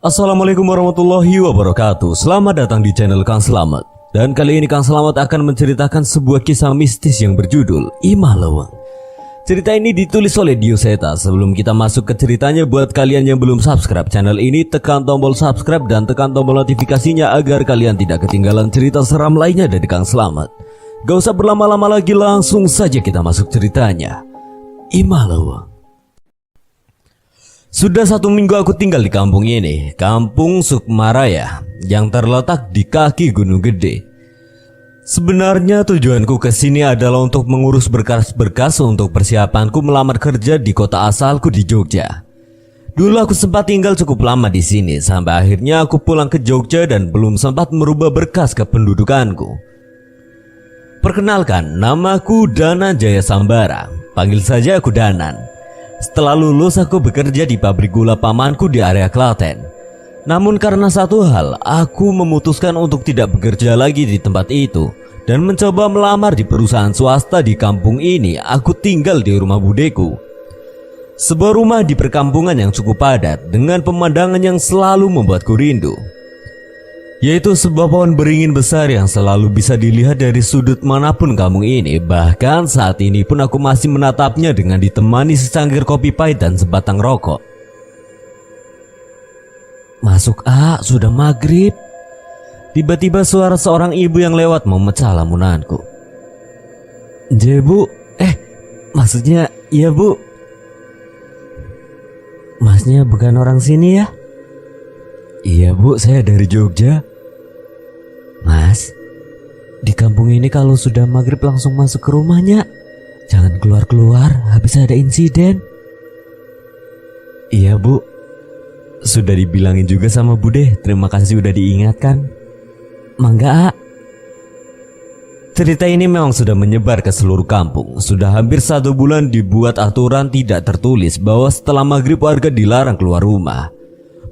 Assalamualaikum warahmatullahi wabarakatuh. Selamat datang di channel Kang Slamet. Dan kali ini Kang Slamet akan menceritakan sebuah kisah mistis yang berjudul Imah Leweng. Cerita ini ditulis oleh Dio Seta. Sebelum kita masuk ke ceritanya, buat kalian yang belum subscribe channel ini, tekan tombol subscribe dan tekan tombol notifikasinya agar kalian tidak ketinggalan cerita seram lainnya dari Kang Slamet. Gak usah berlama-lama lagi, langsung saja kita masuk ceritanya. Imah Leweng. Sudah 1 minggu aku tinggal di kampung ini, Kampung Sukmaraya, yang terletak di kaki Gunung Gede. Sebenarnya tujuanku ke sini adalah untuk mengurus berkas-berkas untuk persiapanku melamar kerja di kota asalku di Jogja. Dulu aku sempat tinggal cukup lama di sini, sampai akhirnya aku pulang ke Jogja dan belum sempat merubah berkas kependudukanku. Perkenalkan, namaku Danan Jaya Sambara, panggil saja aku Danan. Setelah lulus aku bekerja di pabrik gula pamanku di area Klaten. Namun karena satu hal, aku memutuskan untuk tidak bekerja lagi di tempat itu dan mencoba melamar di perusahaan swasta di kampung ini. Aku tinggal di rumah budeku, sebuah rumah di perkampungan yang cukup padat dengan pemandangan yang selalu membuatku rindu, yaitu sebuah pohon beringin besar yang selalu bisa dilihat dari sudut manapun kampung ini. Bahkan saat ini pun aku masih menatapnya dengan ditemani secangkir kopi pahit dan sebatang rokok. Masuk sudah maghrib. Tiba-tiba suara seorang ibu yang lewat memecah lamunanku. Bu, maksudnya iya bu. Masnya bukan orang sini ya? Iya bu, saya dari Jogja. Mas, di kampung ini kalau sudah maghrib langsung masuk ke rumahnya. Jangan keluar-keluar, habis ada insiden. Iya bu, sudah dibilangin juga sama Bude. Terima kasih udah diingatkan. Mangga. Cerita ini memang sudah menyebar ke seluruh kampung. Sudah hampir 1 bulan dibuat aturan tidak tertulis bahwa setelah maghrib warga dilarang keluar rumah.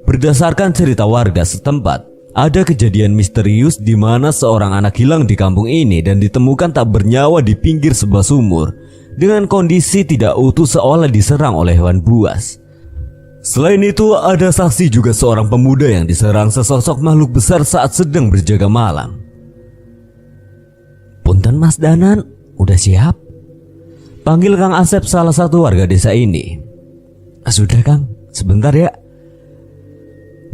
Berdasarkan cerita warga setempat, ada kejadian misterius di mana seorang anak hilang di kampung ini dan ditemukan tak bernyawa di pinggir sebuah sumur dengan kondisi tidak utuh seolah diserang oleh hewan buas. Selain itu, ada saksi juga seorang pemuda yang diserang sesosok makhluk besar saat sedang berjaga malam. Punten Mas Danan, udah siap? Panggil Kang Asep, salah satu warga desa ini. Sudah Kang, sebentar ya.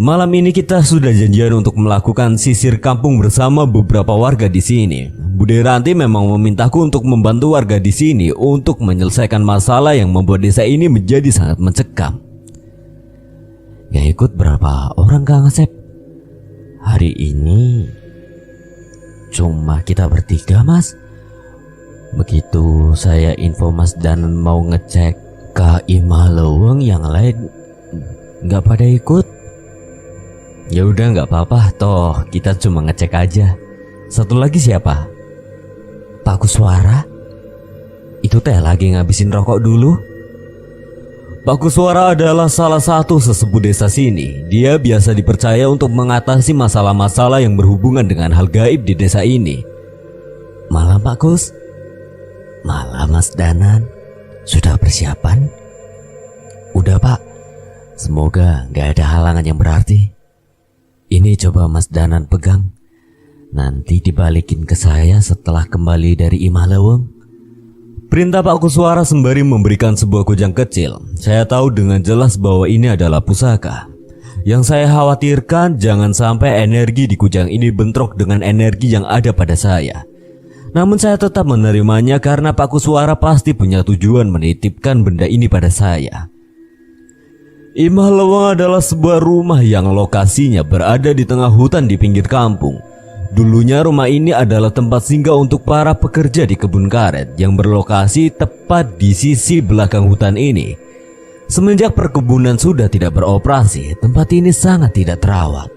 Malam ini kita sudah janjian untuk melakukan sisir kampung bersama beberapa warga di sini. Bude Ranti memang memintaku untuk membantu warga di sini untuk menyelesaikan masalah yang membuat desa ini menjadi sangat mencekam. Yang ikut berapa orang Kang Asep? Hari ini cuma kita bertiga Mas. Begitu saya info Mas Danan mau ngecek ke Imah Leweng, yang lain nggak pada ikut. Ya udah nggak apa-apa, toh kita cuma ngecek aja. Satu lagi siapa? Pak Kuswara. Itu teh lagi ngabisin rokok dulu. Pak Kuswara adalah salah satu sesepuh desa sini. Dia biasa dipercaya untuk mengatasi masalah-masalah yang berhubungan dengan hal gaib di desa ini. Malam Pak Kus. Malam Mas Danan. Sudah persiapan? Udah Pak. Semoga gak ada halangan yang berarti. Ini coba Mas Danan pegang. Nanti dibalikin ke saya setelah kembali dari Imah Leweng. Perintah Pak Kuswara sembari memberikan sebuah kujang kecil. Saya tahu dengan jelas bahwa ini adalah pusaka. Yang saya khawatirkan jangan sampai energi di kujang ini bentrok dengan energi yang ada pada saya. Namun saya tetap menerimanya karena Pak Kuswara pasti punya tujuan menitipkan benda ini pada saya. Imah Leweng adalah sebuah rumah yang lokasinya berada di tengah hutan di pinggir kampung. Dulunya rumah ini adalah tempat singgah untuk para pekerja di kebun karet yang berlokasi tepat di sisi belakang hutan ini. Semenjak perkebunan sudah tidak beroperasi, tempat ini sangat tidak terawat.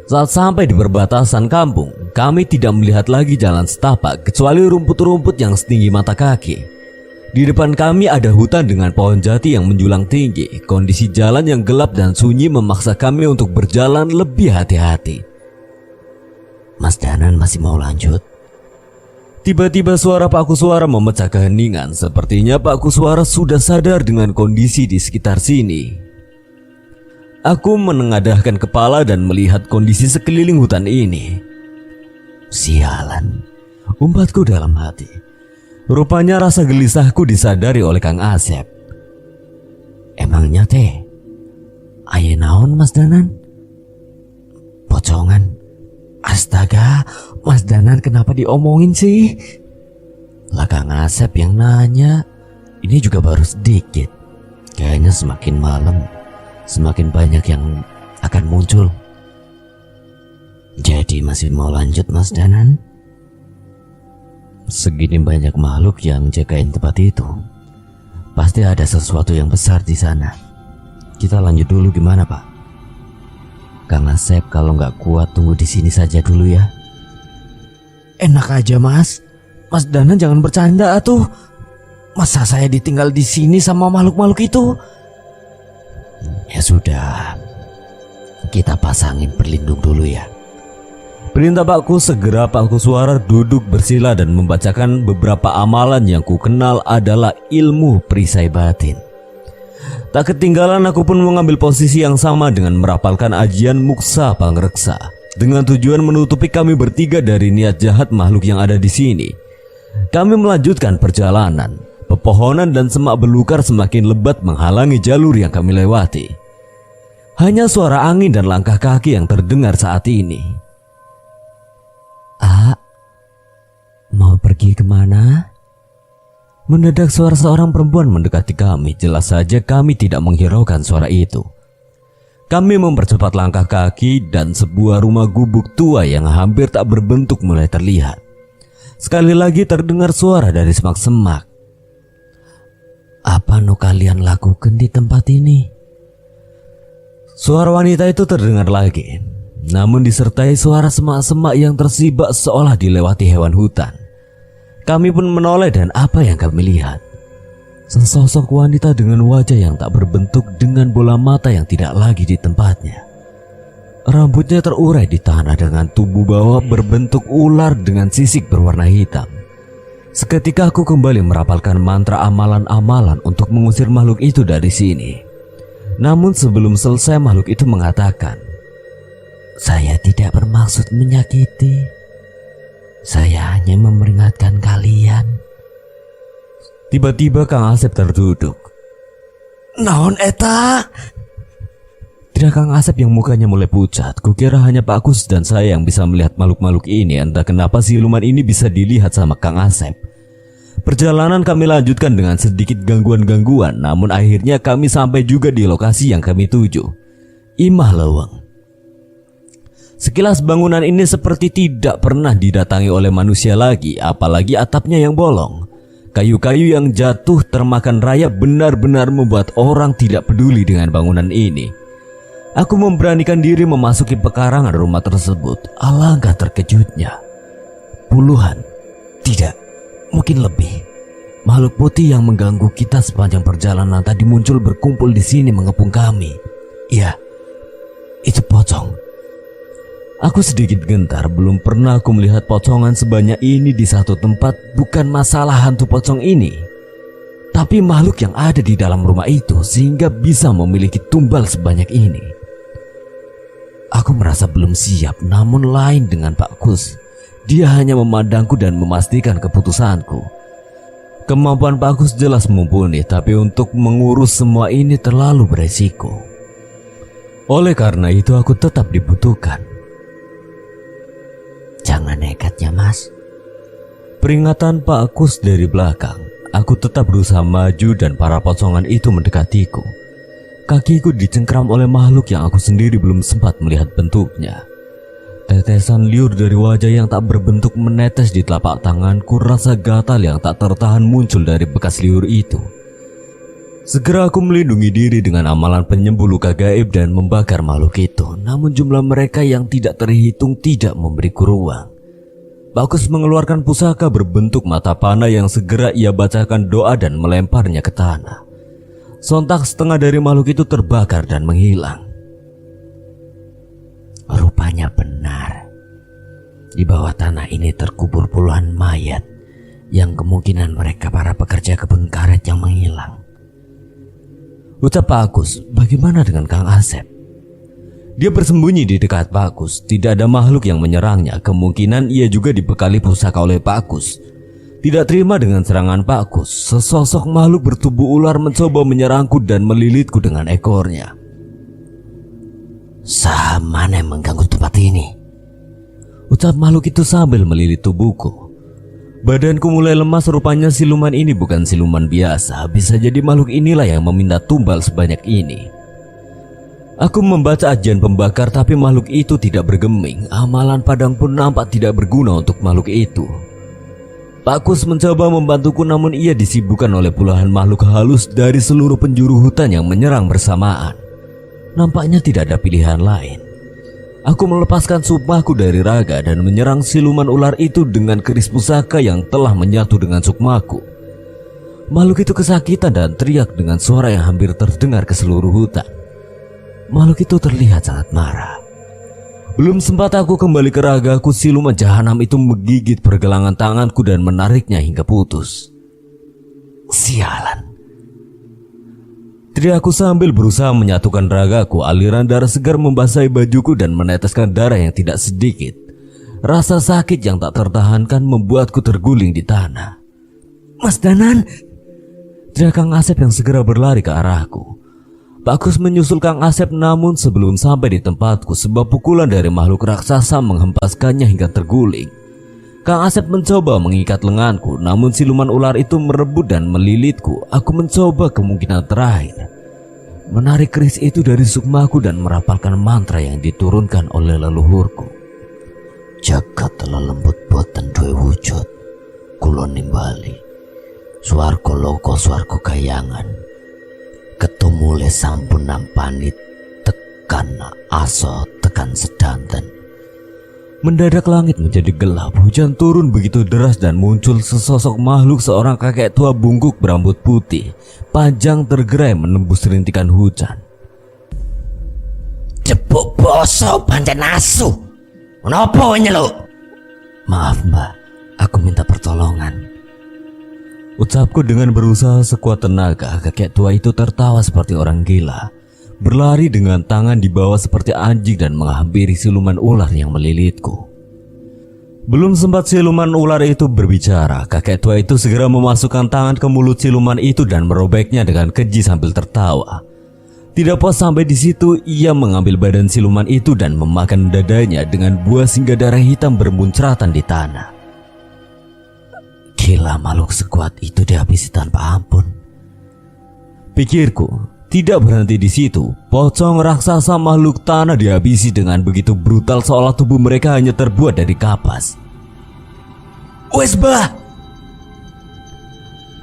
Saat sampai di perbatasan kampung, kami tidak melihat lagi jalan setapak kecuali rumput-rumput yang setinggi mata kaki. Di depan kami ada hutan dengan pohon jati yang menjulang tinggi. Kondisi jalan yang gelap dan sunyi memaksa kami untuk berjalan lebih hati-hati. Mas Danan masih mau lanjut? Tiba-tiba suara Pak Kuswara memecah keheningan. Sepertinya Pak Kuswara sudah sadar dengan kondisi di sekitar sini. Aku menengadahkan kepala dan melihat kondisi sekeliling hutan ini. Sialan, umbatku dalam hati. Rupanya rasa gelisahku disadari oleh Kang Asep. Emangnya teh, aya naon Mas Danan? Pocongan. Astaga, Mas Danan kenapa diomongin sih? Lah Kang Asep yang nanya. Ini juga baru sedikit. Kayaknya semakin malam semakin banyak yang akan muncul. Jadi masih mau lanjut Mas Danan? Segini banyak makhluk yang jagain tempat itu. Pasti ada sesuatu yang besar di sana. Kita lanjut dulu gimana Pak? Kang Asep kalau nggak kuat tunggu di sini saja dulu ya. Enak aja Mas. Mas Danan jangan bercanda atuh. Masa saya ditinggal di sini sama makhluk-makhluk itu? Ya sudah, kita pasangin pelindung dulu ya. Perintah Pakku. Segera Pakku Suara duduk bersila dan membacakan beberapa amalan yang ku kenal adalah ilmu perisai batin. Tak ketinggalan aku pun mengambil posisi yang sama dengan merapalkan ajian Muksa Pangreksa, dengan tujuan menutupi kami bertiga dari niat jahat makhluk yang ada di sini. Kami melanjutkan perjalanan. Pepohonan dan semak belukar semakin lebat menghalangi jalur yang kami lewati. Hanya suara angin dan langkah kaki yang terdengar saat ini. Mau pergi kemana? Mendadak suara seorang perempuan mendekati kami. Jelas saja kami tidak menghiraukan suara itu. Kami mempercepat langkah kaki dan sebuah rumah gubuk tua yang hampir tak berbentuk mulai terlihat. Sekali lagi terdengar suara dari semak-semak. Apa nu kalian lakukan di tempat ini? Suara wanita itu terdengar lagi, namun disertai suara semak-semak yang tersibak seolah dilewati hewan hutan. Kami pun menoleh dan apa yang kami lihat? Sesosok wanita dengan wajah yang tak berbentuk dengan bola mata yang tidak lagi di tempatnya. Rambutnya terurai di tanah dengan tubuh bawah berbentuk ular dengan sisik berwarna hitam. Seketika aku kembali merapalkan mantra amalan-amalan untuk mengusir makhluk itu dari sini. Namun sebelum selesai makhluk itu mengatakan, "Saya tidak bermaksud menyakiti. Saya hanya memperingatkan kalian." Tiba-tiba Kang Asep terduduk. "Naon eta?" Tidak Kang Asep yang mukanya mulai pucat. Kukira hanya Pak Kus dan saya yang bisa melihat makhluk-makhluk ini. Entah kenapa siluman ini bisa dilihat sama Kang Asep. Perjalanan kami lanjutkan dengan sedikit gangguan-gangguan. Namun akhirnya kami sampai juga di lokasi yang kami tuju, Imah Leweng. Sekilas bangunan ini seperti tidak pernah didatangi oleh manusia lagi. Apalagi atapnya yang bolong. Kayu-kayu yang jatuh termakan rayap benar-benar membuat orang tidak peduli dengan bangunan ini. Aku memberanikan diri memasuki pekarangan rumah tersebut. Alangkah terkejutnya. Puluhan, tidak, mungkin lebih, makhluk putih yang mengganggu kita sepanjang perjalanan tadi muncul berkumpul di sini mengepung kami. Iya, itu pocong. Aku sedikit gentar. Belum pernah aku melihat pocongan sebanyak ini di satu tempat. Bukan masalah hantu pocong ini, tapi makhluk yang ada di dalam rumah itu sehingga bisa memiliki tumbal sebanyak ini. Aku merasa belum siap, namun lain dengan Pak Kus. Dia hanya memandangku dan memastikan keputusanku. Kemampuan Pak Kus jelas mumpuni, tapi untuk mengurus semua ini terlalu beresiko. Oleh karena itu aku tetap dibutuhkan. Jangan nekat ya Mas. Peringatan Pak Kus dari belakang. Aku tetap berusaha maju dan para pocongan itu mendekatiku. Kakiku dicengkram oleh makhluk yang aku sendiri belum sempat melihat bentuknya. Tetesan liur dari wajah yang tak berbentuk menetes di telapak tanganku. Rasa gatal yang tak tertahan muncul dari bekas liur itu. Segera aku melindungi diri dengan amalan penyembuh luka gaib dan membakar makhluk itu. Namun jumlah mereka yang tidak terhitung tidak memberiku ruang. Bagus mengeluarkan pusaka berbentuk mata panah yang segera ia bacakan doa dan melemparnya ke tanah. Sontak setengah dari makhluk itu terbakar dan menghilang. Rupanya benar, di bawah tanah ini terkubur puluhan mayat yang kemungkinan mereka para pekerja kebun karet yang menghilang. Ucap Pak Agus, bagaimana dengan Kang Asep? Dia bersembunyi di dekat Pakus. Tidak ada makhluk yang menyerangnya. Kemungkinan ia juga dibekali pusaka oleh Pakus. Tidak terima dengan serangan Pakus, sesosok makhluk bertubuh ular mencoba menyerangku dan melilitku dengan ekornya. "Saham mana yang mengganggu tempat ini?" ucap makhluk itu sambil melilit tubuhku. Badanku mulai lemas, rupanya siluman ini bukan siluman biasa. Bisa jadi makhluk inilah yang meminta tumbal sebanyak ini. Aku membaca ajian pembakar tapi makhluk itu tidak bergeming. Amalan padang pun nampak tidak berguna untuk makhluk itu. Pakus mencoba membantuku namun ia disibukkan oleh puluhan makhluk halus dari seluruh penjuru hutan yang menyerang bersamaan. Nampaknya tidak ada pilihan lain. Aku melepaskan sukmaku dari raga dan menyerang siluman ular itu dengan keris pusaka yang telah menyatu dengan sukmaku. Makhluk itu kesakitan dan teriak dengan suara yang hampir terdengar ke seluruh hutan. Makhluk itu terlihat sangat marah. Belum sempat aku kembali ke ragaku, siluman jahanam itu menggigit pergelangan tanganku dan menariknya hingga putus. "Sialan!" teriakku sambil berusaha menyatukan ragaku. Aliran darah segar membasahi bajuku dan meneteskan darah yang tidak sedikit. Rasa sakit yang tak tertahankan membuatku terguling di tanah. "Mas Danan!" teriak Kang Asep yang segera berlari ke arahku. Pakus menyusul Kang Asep namun sebelum sampai di tempatku sebuah pukulan dari makhluk raksasa menghempaskannya hingga terguling. Kang Asep mencoba mengikat lenganku namun siluman ular itu merebut dan melilitku. Aku mencoba kemungkinan terakhir, menarik keris itu dari sukmaku dan merapalkan mantra yang diturunkan oleh leluhurku. "Jagat telah lembut boten duwe wujud, kulon nimbali swarga loko swarga kayangan. Ketumule sampun nampani tekan aso tekan sedanten." Mendadak langit menjadi gelap, hujan turun begitu deras dan muncul sesosok makhluk seorang kakek tua bungkuk berambut putih, panjang tergerai menembus rintikan hujan. "Jebuk boso pancen asu. Menapa nyeluk?" "Maaf Mbak, aku minta pertolongan," ucapku dengan berusaha sekuat tenaga. Kakek tua itu tertawa seperti orang gila, berlari dengan tangan di bawah seperti anjing dan menghampiri siluman ular yang melilitku. Belum sempat siluman ular itu berbicara, kakek tua itu segera memasukkan tangan ke mulut siluman itu dan merobeknya dengan keji sambil tertawa. Tidak puas sampai di situ, ia mengambil badan siluman itu dan memakan dadanya dengan buah hingga darah hitam bermuncratan di tanah. Gila, makhluk sekuat itu dihabisi tanpa ampun, pikirku. Tidak berhenti di situ, pocong raksasa makhluk tanah dihabisi dengan begitu brutal seolah tubuh mereka hanya terbuat dari kapas. "Wes bah!"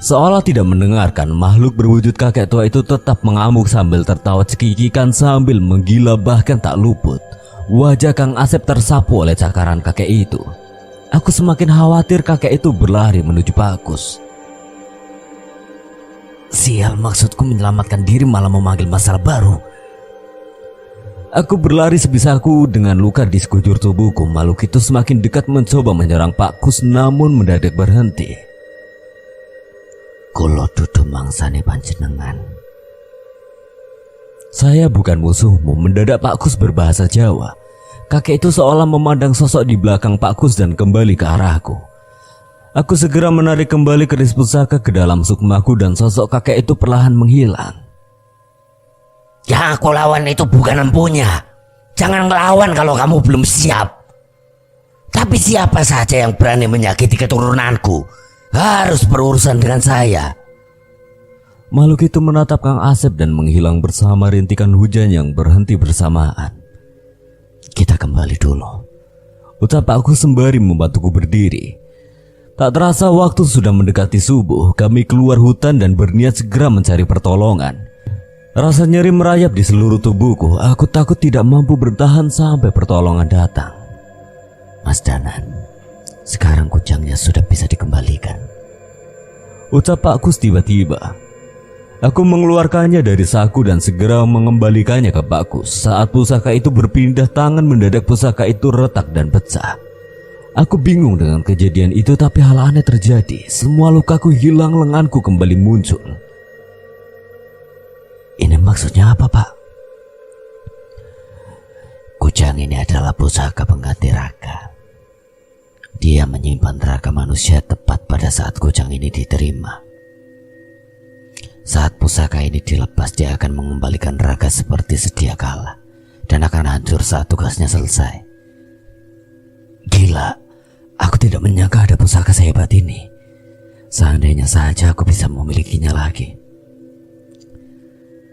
Seolah tidak mendengarkan, makhluk berwujud kakek tua itu tetap mengamuk sambil tertawa cekikikan sambil menggila. Bahkan tak luput wajah Kang Asep tersapu oleh cakaran kakek itu. Aku semakin khawatir kakek itu berlari menuju Pakus. Sial, maksudku menyelamatkan diri malah memanggil masalah baru. Aku berlari sebisaku dengan luka di sekujur tubuhku. Makhluk itu semakin dekat mencoba menyerang Pakus namun mendadak berhenti. "Kulo dudu mangsane panjenengan." "Saya bukan musuhmu." Mendadak Pakus berbahasa Jawa. Kakek itu seolah memandang sosok di belakang Pakus dan kembali ke arahku. Aku segera menarik kembali keris pusaka ke dalam sukmaku dan sosok kakek itu perlahan menghilang. "Yang aku lawan itu bukan empunya. Jangan ngelawan kalau kamu belum siap. Tapi siapa saja yang berani menyakiti keturunanku harus berurusan dengan saya." Makhluk itu menatap Kang Asep dan menghilang bersama rintikan hujan yang berhenti bersamaan. "Kita kembali dulu," ucap aku sembari membantuku berdiri. Tak terasa waktu sudah mendekati subuh. Kami keluar hutan dan berniat segera mencari pertolongan. Rasa nyeri merayap di seluruh tubuhku. Aku takut tidak mampu bertahan sampai pertolongan datang. "Mas Danan, sekarang kujangnya sudah bisa dikembalikan," ucap Pak Kus tiba-tiba. Aku mengeluarkannya dari saku dan segera mengembalikannya ke Pak Kus. Saat pusaka itu berpindah tangan, mendadak pusaka itu retak dan pecah. Aku bingung dengan kejadian itu, tapi hal aneh terjadi. Semua lukaku hilang, lenganku kembali muncul. "Ini maksudnya apa, Pak?" Kujang ini adalah pusaka pengganti raga. Dia menyimpan raga manusia tepat pada saat kujang ini diterima. Saat pusaka ini dilepas, dia akan mengembalikan raga seperti sedia kala dan akan hancur saat tugasnya selesai. Gila, aku tidak menyangka ada pusaka sehebat ini. Seandainya saja aku bisa memilikinya lagi.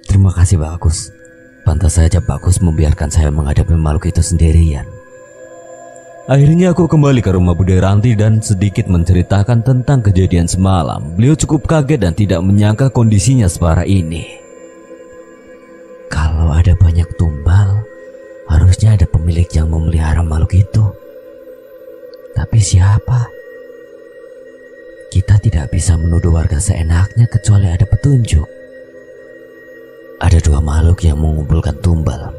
Terima kasih Bagus. Pantas saja Bagus membiarkan saya menghadapi makhluk itu sendirian. Akhirnya aku kembali ke rumah Bude Ranti dan sedikit menceritakan tentang kejadian semalam. Beliau cukup kaget dan tidak menyangka kondisinya separah ini. Kalau ada banyak tumbal, harusnya ada pemilik yang memelihara makhluk itu. Tapi siapa? Kita tidak bisa menuduh warga seenaknya kecuali ada petunjuk. Ada dua makhluk yang mengumpulkan tumbal.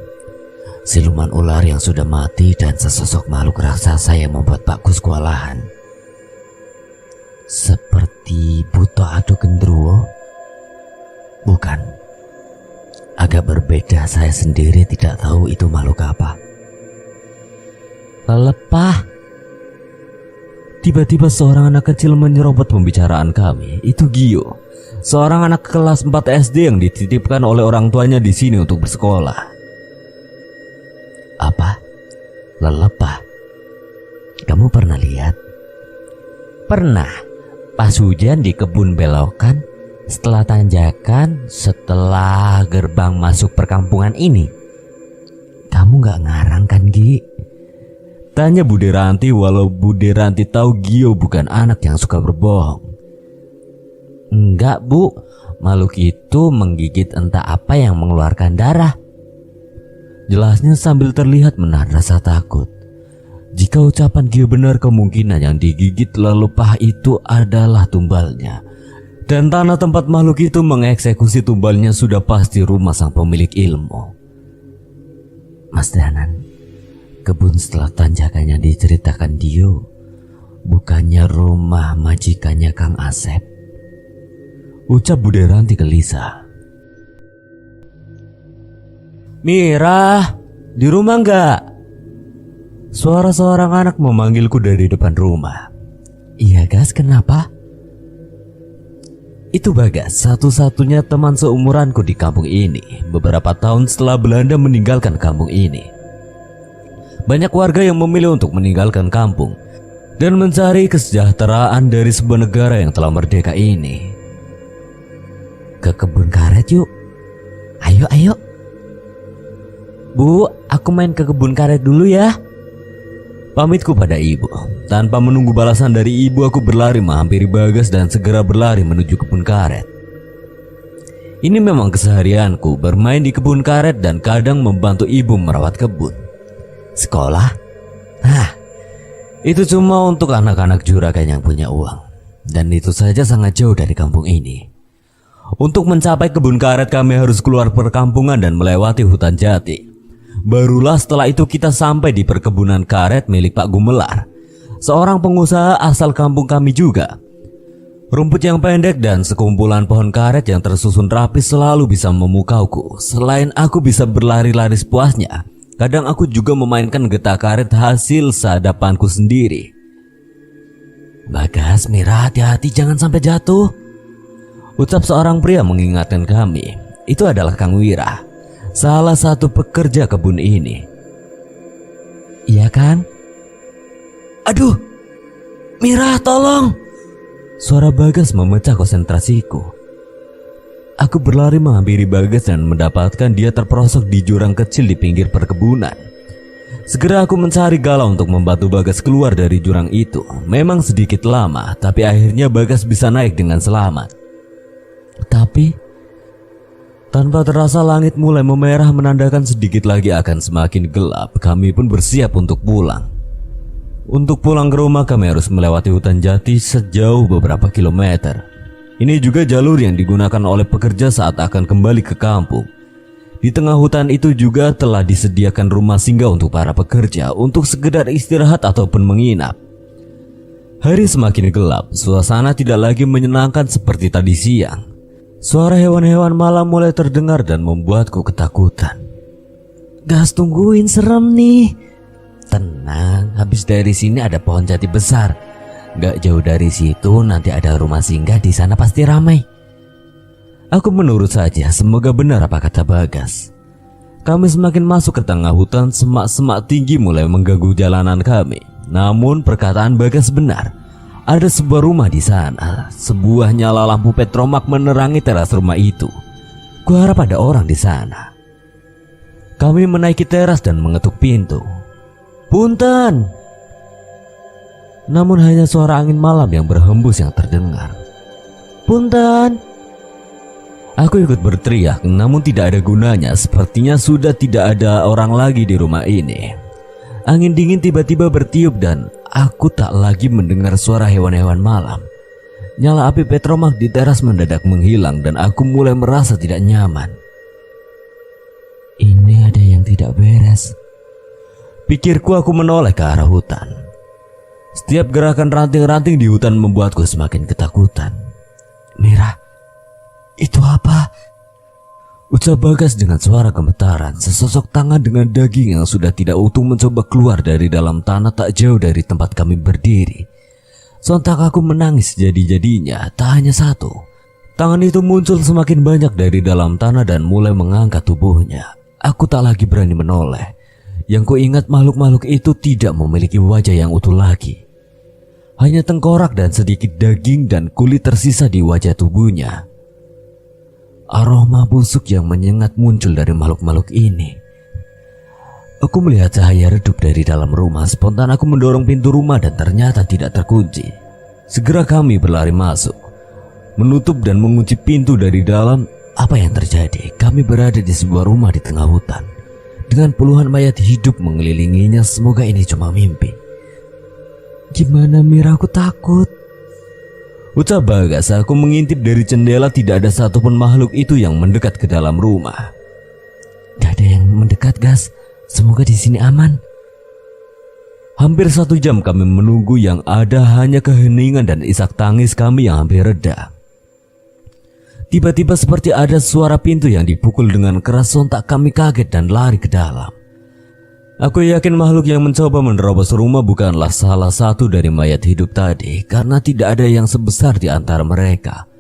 Siluman ular yang sudah mati dan sesosok makhluk raksasa yang membuat Bagus kewalahan. Seperti Buto atau Gendruwo? Bukan. Agak berbeda, saya sendiri tidak tahu itu makhluk apa. Lelepah. Tiba-tiba seorang anak kecil menyerobot pembicaraan kami. Itu Gio, seorang anak kelas 4 SD yang dititipkan oleh orang tuanya di sini untuk bersekolah. Apa? Lelepah? Kamu pernah lihat? Pernah. Pas hujan di kebun belokan, setelah tanjakan, setelah gerbang masuk perkampungan ini. Kamu gak ngarang kan, Gi? Tanya Bude Ranti, walau Bude Ranti tahu Gio bukan anak yang suka berbohong. Enggak, Bu. Makhluk itu menggigit entah apa yang mengeluarkan darah. Jelasnya sambil terlihat menahan rasa takut. Jika ucapan Gio benar, kemungkinan yang digigit lelepah itu adalah tumbalnya. Dan tanah tempat makhluk itu mengeksekusi tumbalnya sudah pasti rumah sang pemilik ilmu. Mas Danan, kebun setelah tanjakannya diceritakan Dio, bukannya rumah majikannya Kang Asep? Ucap Bude Ranti gelisah. Mira, di rumah enggak? Suara seorang anak memanggilku dari depan rumah. Iya Gas, kenapa? Itu Bagas, satu-satunya teman seumuranku di kampung ini. Beberapa tahun setelah Belanda meninggalkan kampung ini, banyak warga yang memilih untuk meninggalkan kampung dan mencari kesejahteraan dari sebuah negara yang telah merdeka ini. Ke kebun karet yuk. Ayo. Bu, aku main ke kebun karet dulu ya. Pamitku pada ibu. Tanpa menunggu balasan dari ibu, aku berlari menghampiri Bagas dan segera berlari menuju kebun karet. Ini memang keseharianku, bermain di kebun karet dan kadang membantu ibu merawat kebun. Sekolah? Itu cuma untuk anak-anak juragan yang punya uang. Dan itu saja sangat jauh dari kampung ini. Untuk mencapai kebun karet kami harus keluar perkampungan dan melewati hutan jati. Barulah setelah itu kita sampai di perkebunan karet milik Pak Gumelar, seorang pengusaha asal kampung kami juga. Rumput yang pendek dan sekumpulan pohon karet yang tersusun rapi selalu bisa memukauku. Selain aku bisa berlari-lari sepuasnya, kadang aku juga memainkan getah karet hasil sadapanku sendiri. Bagas, Mira, hati-hati jangan sampai jatuh, ucap seorang pria mengingatkan kami. Itu adalah Kang Wira, salah satu pekerja kebun ini. Iya kan? Aduh, Mira tolong! Suara Bagas memecah konsentrasiku. Aku berlari menghampiri Bagas dan mendapatkan dia terperosok di jurang kecil di pinggir perkebunan. Segera aku mencari galau untuk membantu Bagas keluar dari jurang itu. Memang sedikit lama, tapi akhirnya Bagas bisa naik dengan selamat. Tapi tanpa terasa langit mulai memerah menandakan sedikit lagi akan semakin gelap. Kami pun bersiap untuk pulang. Untuk pulang ke rumah kami harus melewati hutan jati sejauh beberapa kilometer. Ini juga jalur yang digunakan oleh pekerja saat akan kembali ke kampung. Di tengah hutan itu juga telah disediakan rumah singgah untuk para pekerja untuk sekedar istirahat ataupun menginap. Hari semakin gelap, suasana tidak lagi menyenangkan seperti tadi siang. Suara hewan-hewan malam mulai terdengar dan membuatku ketakutan. Gas, tungguin, serem nih. Tenang, habis dari sini ada pohon jati besar. Gak jauh dari situ nanti ada rumah singgah, di sana pasti ramai. Aku menurut saja, semoga benar apa kata Bagas. Kami semakin masuk ke tengah hutan, semak-semak tinggi mulai mengganggu jalanan kami. Namun perkataan Bagas benar. Ada sebuah rumah di sana. Sebuah nyala lampu petromak menerangi teras rumah itu. Kuharap ada orang di sana. Kami menaiki teras dan mengetuk pintu. Punten. Namun hanya suara angin malam yang berhembus yang terdengar. Punten. Aku ikut berteriak, namun tidak ada gunanya. Sepertinya sudah tidak ada orang lagi di rumah ini. Angin dingin tiba-tiba bertiup dan aku tak lagi mendengar suara hewan-hewan malam. Nyala api petromak di teras mendadak menghilang dan aku mulai merasa tidak nyaman. Ini ada yang tidak beres. Pikirku, aku menoleh ke arah hutan. Setiap gerakan ranting-ranting di hutan membuatku semakin ketakutan. Mira, itu apa? Ucap Bagas dengan suara gemetaran. Sesosok tangan dengan daging yang sudah tidak utuh mencoba keluar dari dalam tanah tak jauh dari tempat kami berdiri. Sontak aku menangis jadi-jadinya. Tak hanya satu. Tangan itu muncul semakin banyak dari dalam tanah dan mulai mengangkat tubuhnya. Aku tak lagi berani menoleh. Yang kuingat makhluk-makhluk itu tidak memiliki wajah yang utuh lagi. Hanya tengkorak dan sedikit daging dan kulit tersisa di wajah tubuhnya. Aroma busuk yang menyengat muncul dari makhluk-makhluk ini. Aku melihat cahaya redup dari dalam rumah. Spontan aku mendorong pintu rumah dan ternyata tidak terkunci. Segera kami berlari masuk, menutup dan mengunci pintu dari dalam. Apa yang terjadi? Kami berada di sebuah rumah di tengah hutan dengan puluhan mayat hidup mengelilinginya. Semoga ini cuma mimpi. Gimana Mira, aku takut. Ucap Bagas. Aku mengintip dari jendela, tidak ada satupun makhluk itu yang mendekat ke dalam rumah. Gak ada yang mendekat, Gas. Semoga di sini aman. Hampir 1 jam kami menunggu, yang ada hanya keheningan dan isak tangis kami yang hampir reda. Tiba-tiba seperti ada suara pintu yang dipukul dengan keras. Sontak kami kaget dan lari ke dalam. Aku yakin makhluk yang mencoba menerobos rumah bukanlah salah satu dari mayat hidup tadi, karena tidak ada yang sebesar di antara mereka.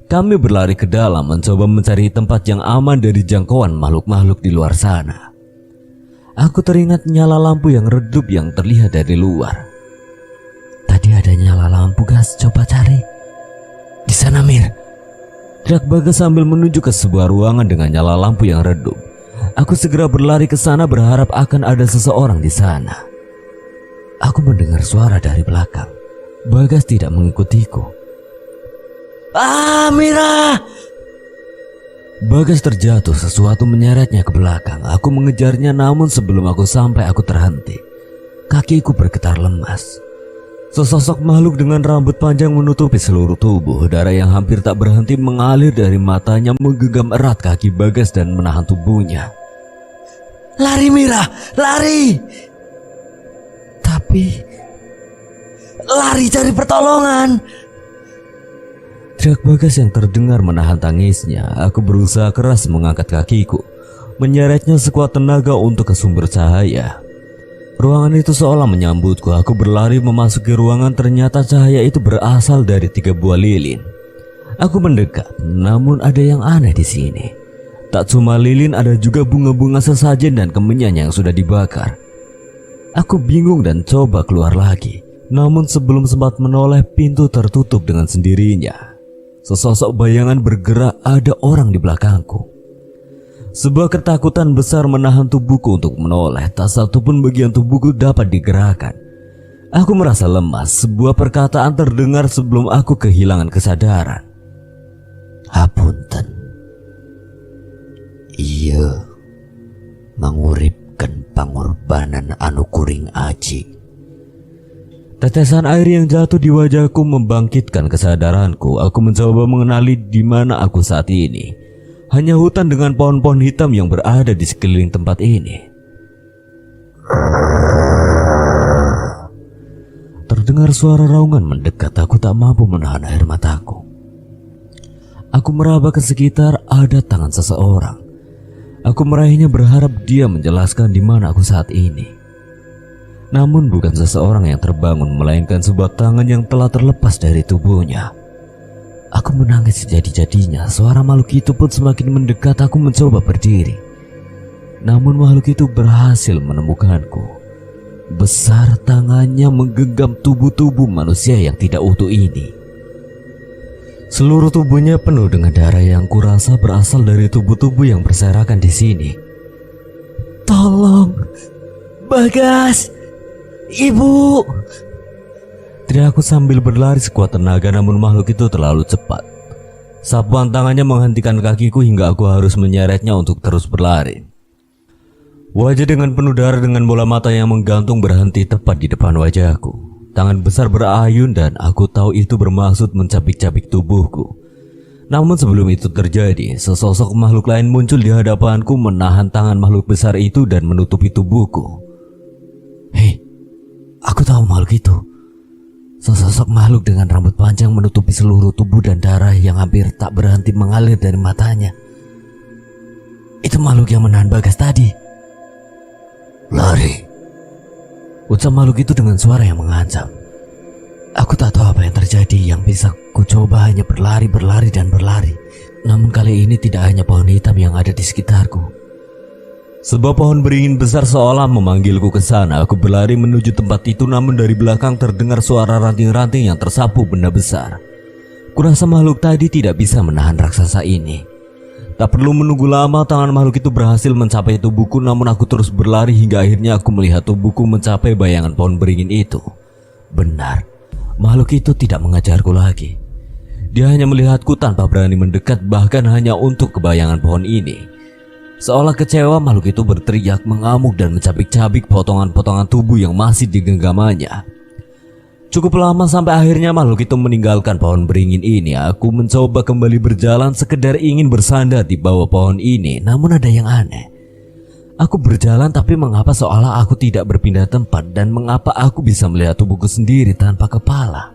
Kami berlari ke dalam mencoba mencari tempat yang aman dari jangkauan makhluk-makhluk di luar sana. Aku teringat nyala lampu yang redup yang terlihat dari luar. Tadi ada nyala lampu, Gas, coba cari. Di sana, Mir. Teriak Bagas sambil menuju ke sebuah ruangan dengan nyala lampu yang redup. Aku segera berlari ke sana berharap akan ada seseorang di sana. Aku mendengar suara dari belakang. Bagas tidak mengikutiku. Ah, Mira! Bagas terjatuh, sesuatu menyeretnya ke belakang. Aku mengejarnya, namun sebelum aku sampai aku terhenti. Kakiku bergetar lemas. Sesosok makhluk dengan rambut panjang menutupi seluruh tubuh. Darah yang hampir tak berhenti mengalir dari matanya menggenggam erat kaki Bagas dan menahan tubuhnya. Lari Mira, lari! Tapi lari cari pertolongan. Teriak Bagas yang terdengar menahan tangisnya. Aku berusaha keras mengangkat kakiku, menyeretnya sekuat tenaga untuk ke sumber cahaya. Ruangan itu seolah menyambutku. Aku berlari memasuki ruangan. Ternyata cahaya itu berasal dari 3 buah lilin. Aku mendekat, namun ada yang aneh di sini. Tak cuma lilin, ada juga bunga-bunga sesajen dan kemenyan yang sudah dibakar. Aku bingung dan coba keluar lagi. Namun sebelum sempat menoleh, pintu tertutup dengan sendirinya. Sesosok bayangan bergerak, ada orang di belakangku. Sebuah ketakutan besar menahan tubuhku untuk menoleh. Tak satupun bagian tubuhku dapat digerakkan. Aku merasa lemas. Sebuah perkataan terdengar sebelum aku kehilangan kesadaran. Hapunten. Iya, manguripkan pangorbanan anu kuring aji. Tetesan air yang jatuh di wajahku membangkitkan kesadaranku. Aku mencoba mengenali di mana aku saat ini. Hanya hutan dengan pohon-pohon hitam yang berada di sekeliling tempat ini. Terdengar suara raungan mendekat. Aku tak mampu menahan air mataku. Aku meraba ke sekitar, ada tangan seseorang. Aku meraihnya berharap dia menjelaskan di mana aku saat ini. Namun bukan seseorang yang terbangun, melainkan sebuah tangan yang telah terlepas dari tubuhnya. Aku menangis sejadi-jadinya. Suara makhluk itu pun semakin mendekat. Aku mencoba berdiri, namun makhluk itu berhasil menemukanku. Besar tangannya menggenggam tubuh manusia yang tidak utuh ini. Seluruh tubuhnya penuh dengan darah yang kurasa berasal dari tubuh yang berserakan di sini. "Tolong, Bagas, Ibu!" teriakku sambil berlari sekuat tenaga, namun makhluk itu terlalu cepat. Sapuan tangannya menghentikan kakiku hingga aku harus menyeretnya untuk terus berlari. Wajah dengan penuh darah dengan bola mata yang menggantung berhenti tepat di depan wajahku. Tangan besar berayun dan aku tahu itu bermaksud mencabik-cabik tubuhku. Namun sebelum itu terjadi, sesosok makhluk lain muncul di hadapanku, menahan tangan makhluk besar itu dan menutupi tubuhku. Hei, aku tahu makhluk itu. Sesosok makhluk dengan rambut panjang menutupi seluruh tubuh dan darah yang hampir tak berhenti mengalir dari matanya. Itu makhluk yang menahan Bagas tadi. "Lari," ucap makhluk itu dengan suara yang mengancam. Aku tak tahu apa yang terjadi. Yang bisa ku coba hanya berlari dan berlari. Namun kali ini tidak hanya pohon hitam yang ada di sekitarku. Sebuah pohon beringin besar seolah memanggilku ke sana. Aku berlari menuju tempat itu, namun dari belakang terdengar suara ranting-ranting yang tersapu benda besar. Kurasa makhluk tadi tidak bisa menahan raksasa ini. Tak perlu menunggu lama, tangan makhluk itu berhasil mencapai tubuhku, namun aku terus berlari hingga akhirnya aku melihat tubuhku mencapai bayangan pohon beringin itu. Benar, makhluk itu tidak mengejarku lagi. Dia hanya melihatku tanpa berani mendekat, bahkan hanya untuk kebayangan pohon ini. Seolah kecewa, makhluk itu berteriak, mengamuk dan mencabik-cabik potongan-potongan tubuh yang masih digenggamannya. Cukup lama sampai akhirnya makhluk itu meninggalkan pohon beringin ini. Aku mencoba kembali berjalan sekedar ingin bersandar di bawah pohon ini. Namun ada yang aneh. Aku berjalan tapi mengapa seolah aku tidak berpindah tempat, dan mengapa aku bisa melihat tubuhku sendiri tanpa kepala.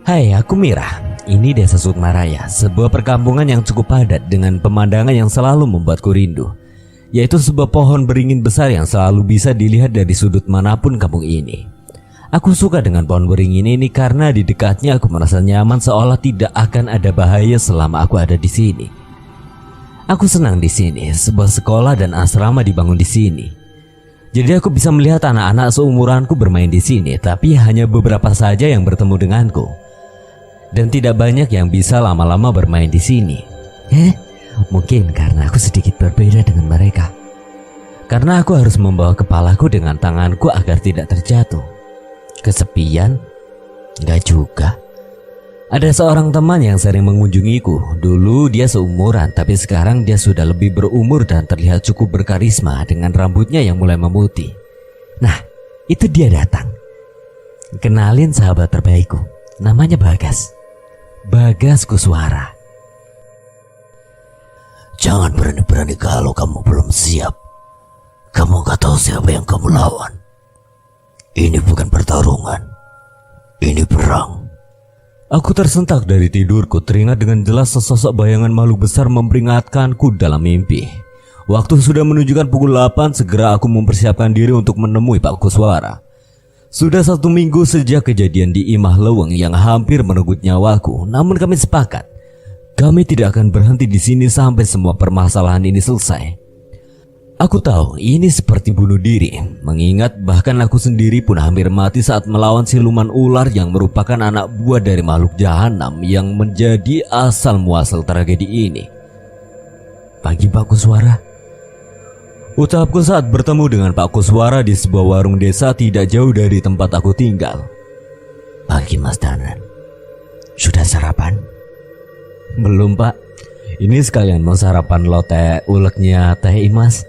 Hai, aku Mira. Ini Desa Sukmaraya, sebuah perkampungan yang cukup padat dengan pemandangan yang selalu membuatku rindu, yaitu sebuah pohon beringin besar yang selalu bisa dilihat dari sudut manapun kampung ini. Aku suka dengan pohon beringin ini karena di dekatnya aku merasa nyaman, seolah tidak akan ada bahaya selama aku ada di sini. Aku senang di sini. Sebuah sekolah dan asrama dibangun di sini. Jadi aku bisa melihat anak-anak seumuranku bermain di sini, tapi hanya beberapa saja yang bertemu denganku. Dan tidak banyak yang bisa lama-lama bermain di sini. Mungkin karena aku sedikit berbeda dengan mereka. Karena aku harus membawa kepalaku dengan tanganku agar tidak terjatuh. Kesepian? Enggak juga. Ada seorang teman yang sering mengunjungiku. Dulu dia seumuran, tapi sekarang dia sudah lebih berumur dan terlihat cukup berkarisma dengan rambutnya yang mulai memutih. Nah, itu dia datang. Kenalin sahabat terbaikku. Namanya Bagas. Bagas Kuswara. "Jangan berani-berani kalau kamu belum siap. Kamu gak tahu siapa yang kamu lawan. Ini bukan pertarungan, ini perang." Aku tersentak dari tidurku, teringat dengan jelas sesosok bayangan makhluk besar memperingatkanku dalam mimpi. Waktu sudah menunjukkan pukul 8, segera aku mempersiapkan diri untuk menemui Pak Kuswara. Sudah 1 minggu sejak kejadian di Imah Leweng yang hampir merenggut nyawaku, namun kami sepakat kami tidak akan berhenti di sini sampai semua permasalahan ini selesai. Aku tahu ini seperti bunuh diri, mengingat bahkan aku sendiri pun hampir mati saat melawan siluman ular yang merupakan anak buah dari makhluk jahanam yang menjadi asal muasal tragedi ini. "Pagi Pak Kuswara," ucapku saat bertemu dengan Pak Kuswara di sebuah warung desa tidak jauh dari tempat aku tinggal. "Pagi Mas Danan. Sudah sarapan?" "Belum Pak, ini sekalian mau sarapan lotek uleknya Teh Imas,"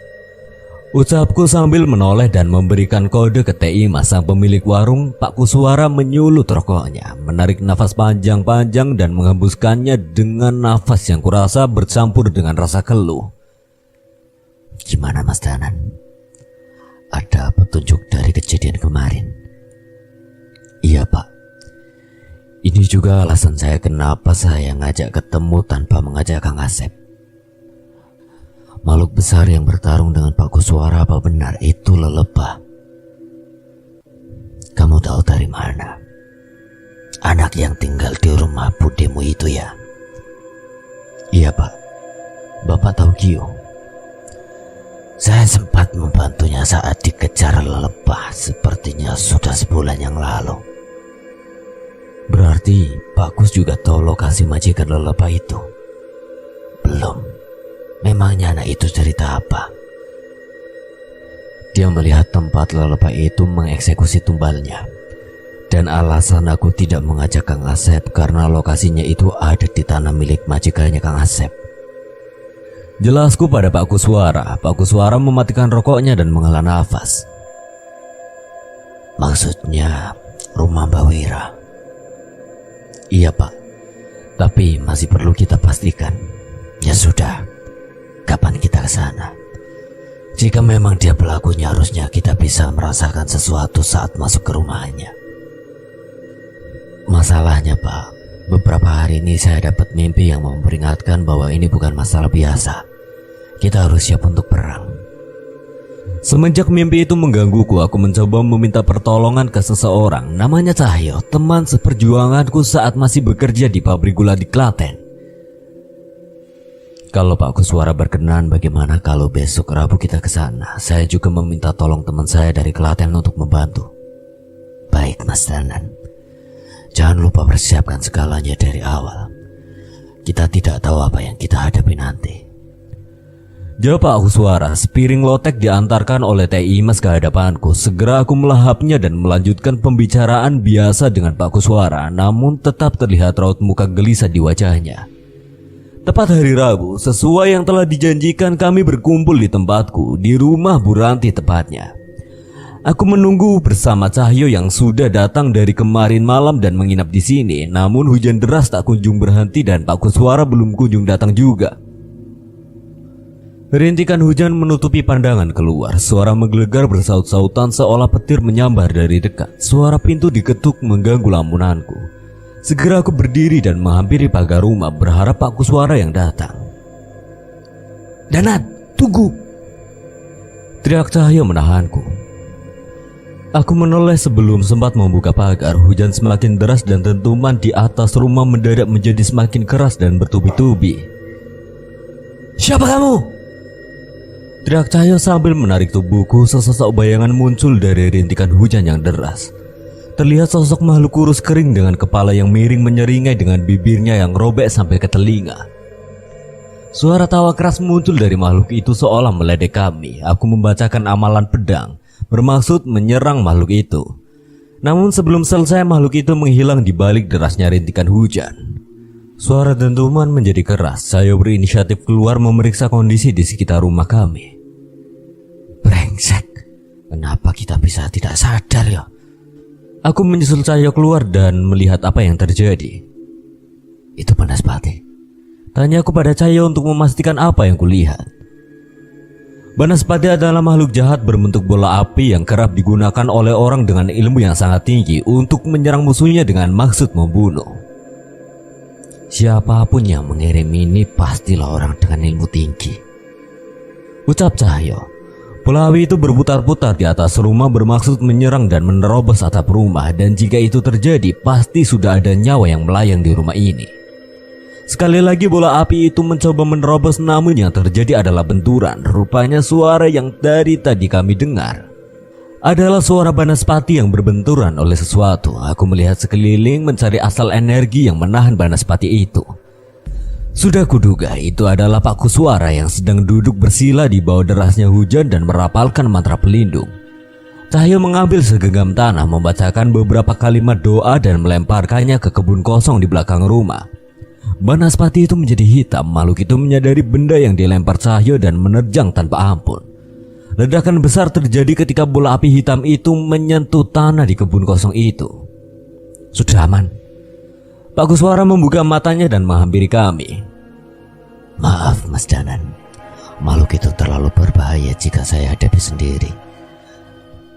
ucapku sambil menoleh dan memberikan kode ke Teh Imas, sang pemilik warung. Pak Kuswara menyulut rokoknya, menarik nafas panjang-panjang dan menghembuskannya dengan nafas yang kurasa bercampur dengan rasa keluh. "Gimana Mas Danan? Ada petunjuk dari kejadian kemarin?" "Iya Pak. Ini juga alasan saya kenapa saya ngajak ketemu tanpa mengajak Kang Asep. Makhluk besar yang bertarung dengan Pak Kuswara apa benar itu lelebah? Kamu tahu dari mana? Anak yang tinggal di rumah budemu itu ya? Iya Pak, Bapak tahu Gio? Saya sempat membantunya saat dikejar lelebah, sepertinya sudah sebulan yang lalu. Berarti Pak Kus juga tahu lokasi majikan lelebah itu? Belum. Memangnya anak itu cerita apa? Dia melihat tempat lelebah itu mengeksekusi tumbalnya. Dan alasan aku tidak mengajak Kang Asep karena lokasinya itu ada di tanah milik majikannya Kang Asep. Jelasku pada Pak Kuswara. Pak Kuswara mematikan rokoknya dan menghela nafas. Maksudnya rumah Mbak Wira? Iya Pak, tapi masih perlu kita pastikan. Ya sudah, kapan kita ke sana? Jika memang dia pelakunya, harusnya kita bisa merasakan sesuatu saat masuk ke rumahnya. Masalahnya Pak, beberapa hari ini saya dapat mimpi yang memperingatkan bahwa ini bukan masalah biasa. Kita harus siap untuk perang. Semenjak mimpi itu menggangguku, aku mencoba meminta pertolongan ke seseorang. Namanya Cahyo, teman seperjuanganku saat masih bekerja di pabrik gula di Klaten. Kalau Pak Kuswara berkenan, bagaimana kalau besok Rabu kita ke sana? Saya juga meminta tolong teman saya dari Klaten untuk membantu. Baik Mas Danan, jangan lupa persiapkan segalanya dari awal. Kita tidak tahu apa yang kita hadapi nanti. Jawab Pak Kuswara. Sepiring lotek diantarkan oleh Teh Imas ke hadapanku. Segera aku melahapnya dan melanjutkan pembicaraan biasa dengan Pak Kuswara, namun tetap terlihat raut muka gelisah di wajahnya. Tepat hari Rabu, sesuai yang telah dijanjikan, kami berkumpul di tempatku, di rumah Bu Ranti tepatnya. Aku menunggu bersama Cahyo yang sudah datang dari kemarin malam dan menginap di sini. Namun hujan deras tak kunjung berhenti dan Pak Kuswara belum kunjung datang juga. Rintikan hujan menutupi pandangan keluar. Suara menggelegar bersaut-sautan seolah petir menyambar dari dekat. Suara pintu diketuk mengganggu lamunanku. Segera aku berdiri dan menghampiri pagar rumah, berharap Pak Kuswara yang datang. Danat, tunggu! Teriak Cahyo menahanku. Aku menoleh sebelum sempat membuka pagar. Hujan semakin deras dan dentuman di atas rumah mendadak menjadi semakin keras dan bertubi-tubi. Siapa kamu? Teriak Cahyo sambil menarik tubuhku. Sesosok bayangan muncul dari rintikan hujan yang deras. Terlihat sosok makhluk kurus kering dengan kepala yang miring menyeringai dengan bibirnya yang robek sampai ke telinga. Suara tawa keras muncul dari makhluk itu seolah meledek kami. Aku membacakan amalan pedang, bermaksud menyerang makhluk itu. Namun sebelum selesai, makhluk itu menghilang di balik derasnya rintikan hujan. Suara dentuman menjadi keras. Saya berinisiatif keluar memeriksa kondisi di sekitar rumah kami. Brengsek, kenapa kita bisa tidak sadar ya? Aku menyusul Cahyo keluar dan melihat apa yang terjadi. Itu Banaspati. Tanya aku pada Cahyo untuk memastikan apa yang kulihat. Banaspati adalah makhluk jahat berbentuk bola api yang kerap digunakan oleh orang dengan ilmu yang sangat tinggi untuk menyerang musuhnya dengan maksud membunuh. Siapapun yang mengirim ini pastilah orang dengan ilmu tinggi, ucap Cahyo. Bola api itu berputar-putar di atas rumah bermaksud menyerang dan menerobos atap rumah. Dan jika itu terjadi, pasti sudah ada nyawa yang melayang di rumah ini. Sekali lagi bola api itu mencoba menerobos, namun yang terjadi adalah benturan. Rupanya suara yang dari tadi kami dengar adalah suara Banaspati yang berbenturan oleh sesuatu. Aku melihat sekeliling mencari asal energi yang menahan Banaspati itu. Sudah kuduga itu adalah Pak Kuswara yang sedang duduk bersila di bawah derasnya hujan dan merapalkan mantra pelindung. Cahyo mengambil segenggam tanah, membacakan beberapa kalimat doa dan melemparkannya ke kebun kosong di belakang rumah. Banaspati itu menjadi hitam. Makhluk itu menyadari benda yang dilempar Cahyo dan menerjang tanpa ampun. Ledakan besar terjadi ketika bola api hitam itu menyentuh tanah di kebun kosong itu. Sudah aman. Pak Kuswara membuka matanya dan menghampiri kami. Maaf Mas Danan, makhluk itu terlalu berbahaya jika saya hadapi sendiri.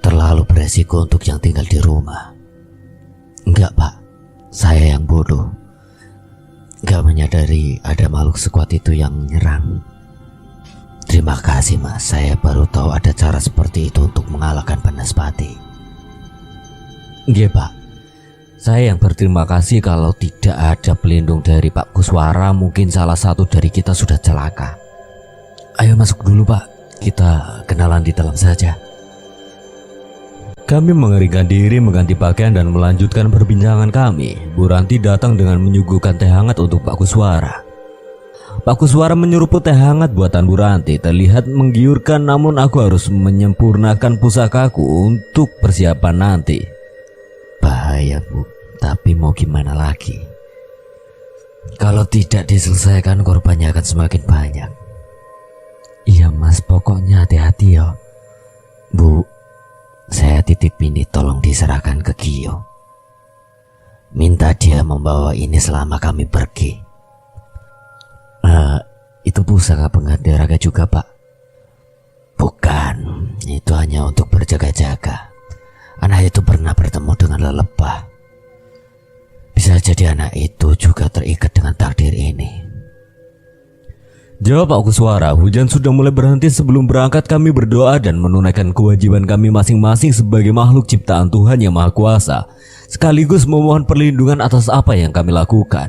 Terlalu beresiko untuk yang tinggal di rumah. Enggak Pak, saya yang bodoh. Enggak menyadari ada makhluk sekuat itu yang menyerang. Terima kasih Mas, saya baru tahu ada cara seperti itu untuk mengalahkan Banaspati. Nggih Pak, saya yang berterima kasih. Kalau tidak ada pelindung dari Pak Kuswara, mungkin salah satu dari kita sudah celaka. Ayo masuk dulu Pak, kita kenalan di dalam saja. Kami mengeringkan diri, mengganti pakaian dan melanjutkan perbincangan kami. Bu Ranti datang dengan menyuguhkan teh hangat untuk Pak Kuswara. Pak Kuswara menyeruput teh hangat buatan Bu Ranti. Terlihat menggiurkan, namun aku harus menyempurnakan pusakaku untuk persiapan nanti. Bahaya Bu, tapi mau gimana lagi? Kalau tidak diselesaikan, korbannya akan semakin banyak. Iya Mas, pokoknya hati-hati ya. Bu, saya titip ini, tolong diserahkan ke Gio. Minta dia membawa ini selama kami pergi. Itu pusaka pengganti raga juga Pak? Bukan, itu hanya untuk berjaga-jaga. Anak itu pernah bertemu dengan lelepah. Bisa jadi anak itu juga terikat dengan takdir ini. Jawab Pak Kuswara. Hujan sudah mulai berhenti. Sebelum berangkat kami berdoa dan menunaikan kewajiban kami masing-masing sebagai makhluk ciptaan Tuhan Yang Maha Kuasa, sekaligus memohon perlindungan atas apa yang kami lakukan.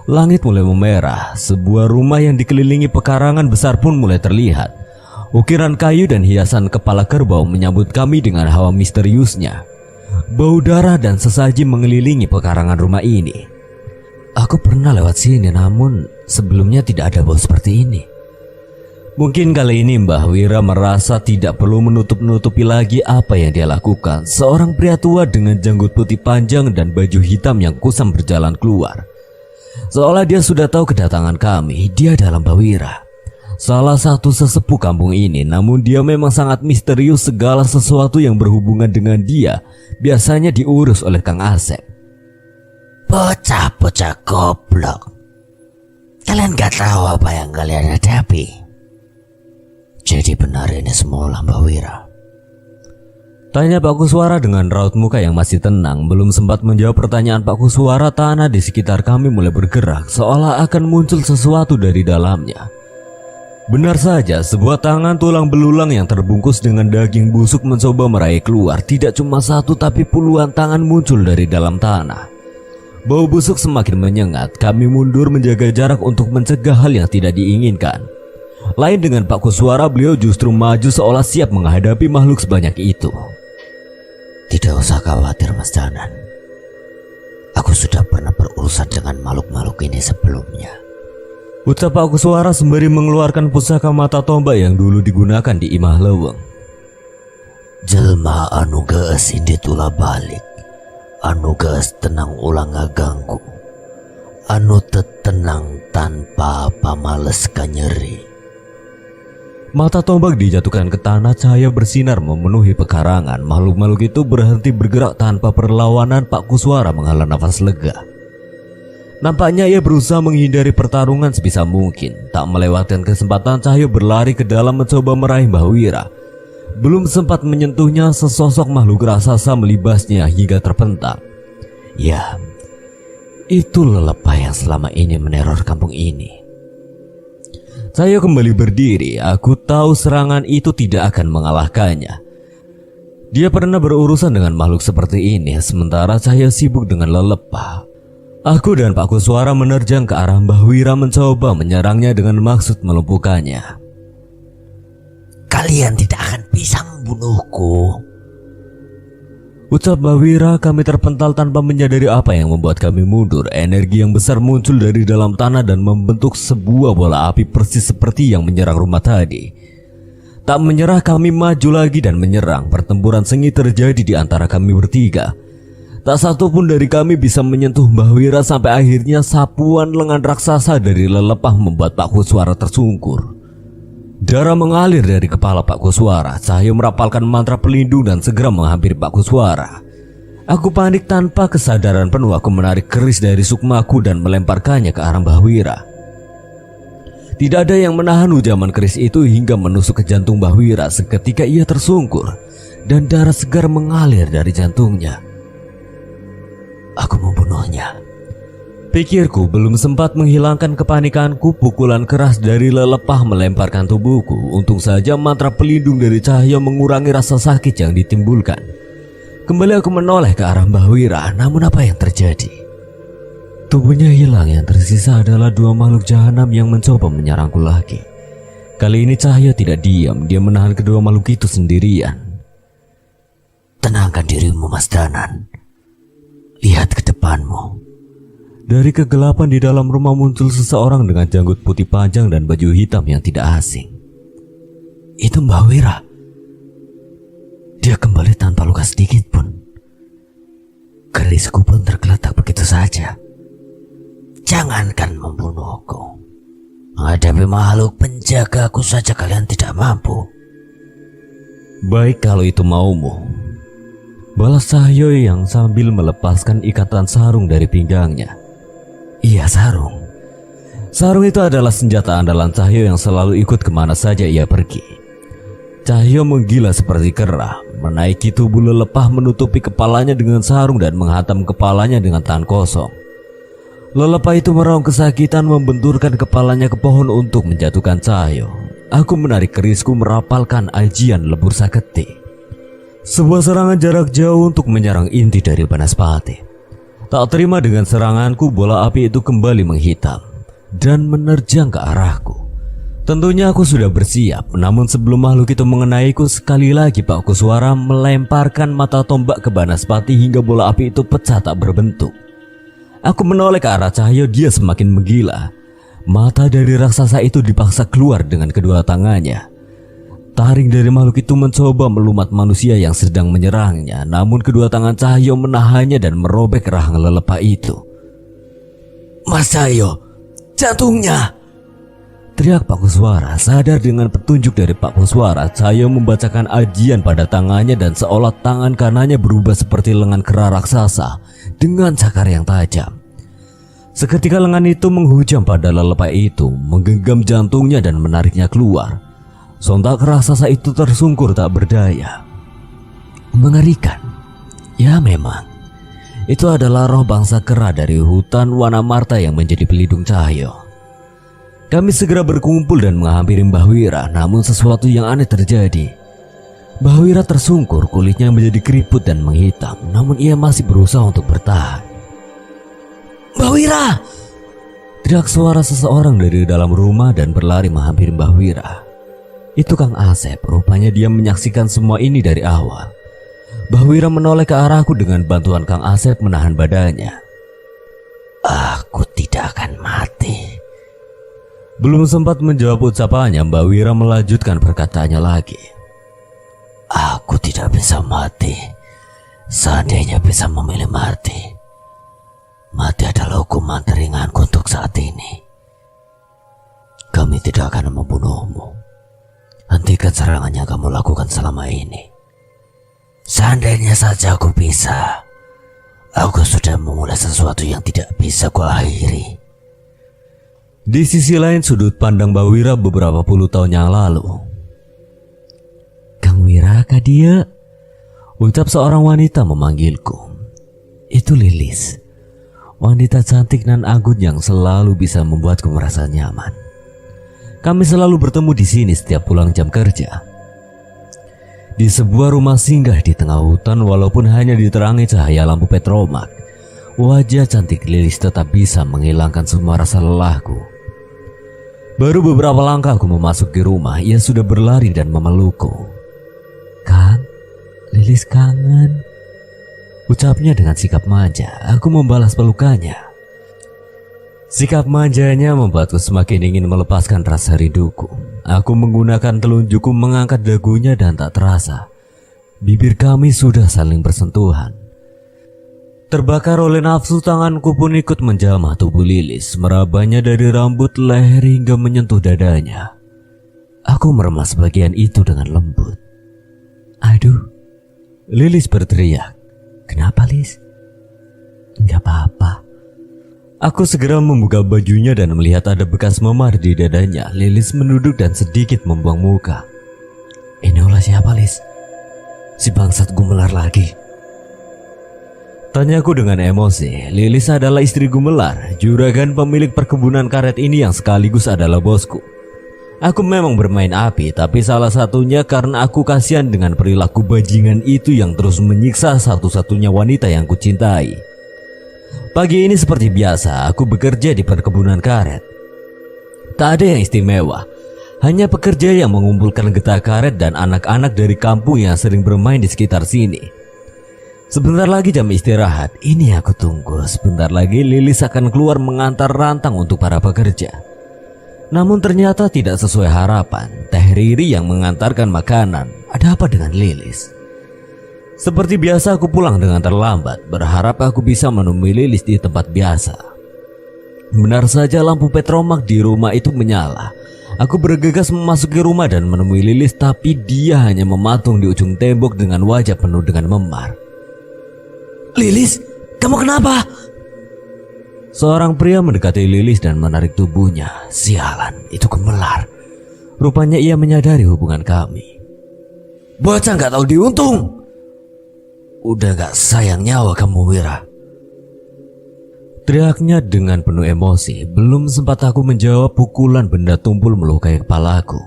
Langit mulai memerah. Sebuah rumah yang dikelilingi pekarangan besar pun mulai terlihat. Ukiran kayu dan hiasan kepala kerbau menyambut kami dengan hawa misteriusnya. Bau darah dan sesaji mengelilingi pekarangan rumah ini. Aku pernah lewat sini, namun sebelumnya tidak ada bau seperti ini. Mungkin kali ini Mbah Wira merasa tidak perlu menutup-nutupi lagi apa yang dia lakukan. Seorang pria tua dengan janggut putih panjang dan baju hitam yang kusam berjalan keluar. Seolah dia sudah tahu kedatangan kami. Dia adalah Mbah Wira, salah satu sesepuh kampung ini. Namun dia memang sangat misterius. Segala sesuatu yang berhubungan dengan dia biasanya diurus oleh Kang Asep. Bocah-bocah goblok, kalian gak tahu apa yang kalian hadapi. Jadi benar ini semua Mbah Wira? Tanya Pak Kuswara dengan raut muka yang masih tenang. Belum sempat menjawab pertanyaan Pak Kuswara, tanah di sekitar kami mulai bergerak, seolah akan muncul sesuatu dari dalamnya. Benar saja, sebuah tangan tulang belulang yang terbungkus dengan daging busuk mencoba meraih keluar. Tidak cuma satu, tapi puluhan tangan muncul dari dalam tanah. Bau busuk semakin menyengat. Kami mundur menjaga jarak untuk mencegah hal yang tidak diinginkan. Lain dengan Pak Kuswara, beliau justru maju seolah siap menghadapi makhluk sebanyak itu. Tidak usah khawatir Mas Danan. Aku sudah pernah berurusan dengan makhluk-makhluk ini sebelumnya. Ucap Pak Kuswara sembari mengeluarkan pusaka mata tombak yang dulu digunakan di Imah Leweng. Jelma anu geus indi tula balik, anu geus tenang ulang ngaganggu, anu tetenang tanpa pamales kanyeri. Mata tombak dijatuhkan ke tanah, cahaya bersinar memenuhi pekarangan. Makhluk-makhluk itu berhenti bergerak tanpa perlawanan. Pak Kuswara menghela nafas lega. Nampaknya ia berusaha menghindari pertarungan sebisa mungkin. Tak melewatkan kesempatan, cahaya berlari ke dalam mencoba meraih Mbah Wira. Belum sempat menyentuhnya, sesosok makhluk raksasa melibasnya hingga terpental. Ya, itu lelepah yang selama ini meneror kampung ini. Saya kembali berdiri. Aku tahu serangan itu tidak akan mengalahkannya. Dia pernah berurusan dengan makhluk seperti ini, sementara saya sibuk dengan lelepah. Aku dan Pak Kuswara menerjang ke arah Mbah Wira mencoba menyerangnya dengan maksud melumpuhkannya. Kalian tidak akan bisa membunuhku, ucap Mbah Wira. Kami terpental tanpa menyadari apa yang membuat kami mundur. Energi yang besar muncul dari dalam tanah dan membentuk sebuah bola api persis seperti yang menyerang rumah tadi. Tak menyerah, kami maju lagi dan menyerang. Pertempuran sengit terjadi di antara kami bertiga. Tak satu pun dari kami bisa menyentuh Mbah Wira sampai akhirnya sapuan lengan raksasa dari lelepah membuat Pak Kuswara tersungkur. Darah mengalir dari kepala Pak Kuswara. Cahaya merapalkan mantra pelindung dan segera menghampiri Pak Kuswara. Aku panik, tanpa kesadaran penuh aku menarik keris dari sukmaku dan melemparkannya ke arah Mbah Wira. Tidak ada yang menahan hujaman keris itu hingga menusuk ke jantung Mbah Wira. Seketika ia tersungkur dan darah segar mengalir dari jantungnya. Aku membunuhnya. Pikirku belum sempat menghilangkan kepanikanku, pukulan keras dari lelepah melemparkan tubuhku. Untung saja mantra pelindung dari cahaya mengurangi rasa sakit yang ditimbulkan. Kembali aku menoleh ke arah Mbah Wira, namun apa yang terjadi? Tubuhnya hilang, yang tersisa adalah dua makhluk jahanam yang mencoba menyerangku lagi. Kali ini cahaya tidak diam, dia menahan kedua makhluk itu sendirian. Tenangkan dirimu, Mas Danan. Lihat ke depanmu. Dari kegelapan di dalam rumah muncul seseorang dengan janggut putih panjang dan baju hitam yang tidak asing. Itu Mbah Wira. Dia kembali tanpa luka sedikit pun. Kerisku pun tergeletak begitu saja. Jangankan membunuhku, menghadapi makhluk penjagaku saja kalian tidak mampu. Baik kalau itu maumu, balas Cahyo yang sambil melepaskan ikatan sarung dari pinggangnya. Iya, sarung. Sarung itu adalah senjata andalan Cahyo yang selalu ikut kemana saja ia pergi. Cahyo menggila seperti kera, menaiki tubuh lelepah, menutupi kepalanya dengan sarung dan menghantam kepalanya dengan tangan kosong. Lelepah itu meraung kesakitan, membenturkan kepalanya ke pohon untuk menjatuhkan Cahyo. Aku menarik kerisku merapalkan ajian lebur saketi. Sebuah serangan jarak jauh untuk menyerang inti dari Banaspati. Tak terima dengan seranganku, bola api itu kembali menghitam dan menerjang ke arahku. Tentunya aku sudah bersiap, namun sebelum makhluk itu mengenaiku, sekali lagi Pak Kuswara melemparkan mata tombak ke Banaspati hingga bola api itu pecah tak berbentuk. Aku menoleh ke arah Cahyo, dia semakin menggila. Mata dari raksasa itu dipaksa keluar dengan kedua tangannya. Taring dari makhluk itu mencoba melumat manusia yang sedang menyerangnya, namun kedua tangan Cahyo menahannya dan merobek rahang lelepah itu. Mas Cahyo, jantungnya! Teriak Pak Kuswara. Sadar dengan petunjuk dari Pak Kuswara, Cahyo membacakan ajian pada tangannya dan seolah tangan kanannya berubah seperti lengan kera raksasa dengan cakar yang tajam. Seketika lengan itu menghujam pada lelepah itu, menggenggam jantungnya dan menariknya keluar. Sontak raksasa itu tersungkur tak berdaya. Mengerikan. Ya memang, itu adalah roh bangsa kera dari hutan Wanamarta yang menjadi pelindung Cahyo. Kami segera berkumpul dan menghampiri Mbah Wira, namun sesuatu yang aneh terjadi. Mbah Wira tersungkur, kulitnya menjadi keriput dan menghitam, namun ia masih berusaha untuk bertahan. Mbah Wira! Teriak suara seseorang dari dalam rumah dan berlari menghampiri Mbah Wira. Itu Kang Asep, rupanya dia menyaksikan semua ini dari awal. Mbah Wira menoleh ke arahku dengan bantuan Kang Asep menahan badannya. Aku tidak akan mati. Belum sempat menjawab ucapannya, Mbah Wira melanjutkan perkataannya lagi. Aku tidak bisa mati. Seandainya bisa memilih mati, mati adalah hukuman teringanku untuk saat ini. Kami tidak akan membunuhmu. Hentikan serangan yang kamu lakukan selama ini. Seandainya saja aku bisa, aku sudah memulai sesuatu yang tidak bisa kuakhiri. Di sisi lain sudut pandang Mbah Wira beberapa puluh tahun yang lalu. Kang Wira, kah dia? Ucap seorang wanita memanggilku. Itu Lilis, wanita cantik nan anggun yang selalu bisa membuatku merasa nyaman. Kami selalu bertemu di sini setiap pulang jam kerja. Di sebuah rumah singgah di tengah hutan, walaupun hanya diterangi cahaya lampu petromak, wajah cantik Lilis tetap bisa menghilangkan semua rasa lelahku. Baru beberapa langkah aku memasuki rumah, ia sudah berlari dan memelukku. Kang, Lilis kangen, ucapnya dengan sikap manja. Aku membalas pelukannya. Sikap manjanya membuatku semakin ingin melepaskan rasa rinduku. Aku menggunakan telunjukku mengangkat dagunya dan tak terasa bibir kami sudah saling bersentuhan. Terbakar oleh nafsu, tanganku pun ikut menjamah tubuh Lilis, merabanya dari rambut leher hingga menyentuh dadanya. Aku meremas bagian itu dengan lembut. Aduh, Lilis berteriak. Kenapa, Lis? Enggak apa-apa. Aku segera membuka bajunya dan melihat ada bekas memar di dadanya. Lilis menunduk dan sedikit membuang muka. Ini ulah siapa, Lis? Si bangsat gumelar lagi. Tanyaku dengan emosi. Lilis adalah istri Gumelar, juragan pemilik perkebunan karet ini yang sekaligus adalah bosku. Aku memang bermain api, tapi salah satunya karena aku kasihan dengan perilaku bajingan itu yang terus menyiksa satu-satunya wanita yang kucintai. Pagi ini seperti biasa, aku bekerja di perkebunan karet. Tak ada yang istimewa, hanya pekerja yang mengumpulkan getah karet dan anak-anak dari kampung yang sering bermain di sekitar sini. Sebentar lagi jam istirahat, ini aku tunggu. Sebentar lagi Lilis akan keluar mengantar rantang untuk para pekerja. Namun ternyata tidak sesuai harapan. Teh Riri yang mengantarkan makanan. Ada apa dengan Lilis? Seperti biasa aku pulang dengan terlambat, berharap aku bisa menemui Lilis di tempat biasa. Benar saja lampu petromak di rumah itu menyala. Aku bergegas memasuki rumah dan menemui Lilis, tapi dia hanya mematung di ujung tembok dengan wajah penuh dengan memar. Lilis, kamu kenapa? Seorang pria mendekati Lilis dan menarik tubuhnya. Sialan, itu Gumelar. Rupanya ia menyadari hubungan kami. Bocah gak tahu diuntung. Udah gak sayang nyawa kamu, Wira. Teriaknya dengan penuh emosi. Belum sempat aku menjawab, pukulan benda tumpul melukai kepalaku.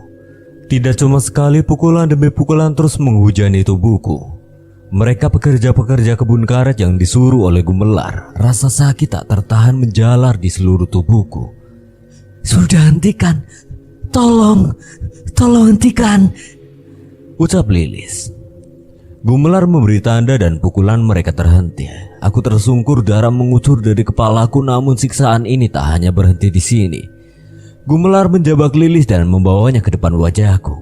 Tidak cuma sekali, pukulan demi pukulan terus menghujani tubuhku. Mereka pekerja-pekerja kebun karet yang disuruh oleh Gumelar. Rasa sakit tak tertahan menjalar di seluruh tubuhku. Sudah hentikan. Tolong hentikan, ucap Lilis. Gumelar memberi tanda dan pukulan mereka terhenti. Aku tersungkur, darah mengucur dari kepalaku, namun siksaan ini tak hanya berhenti di sini. Gumelar menjabak Lilis dan membawanya ke depan wajahku.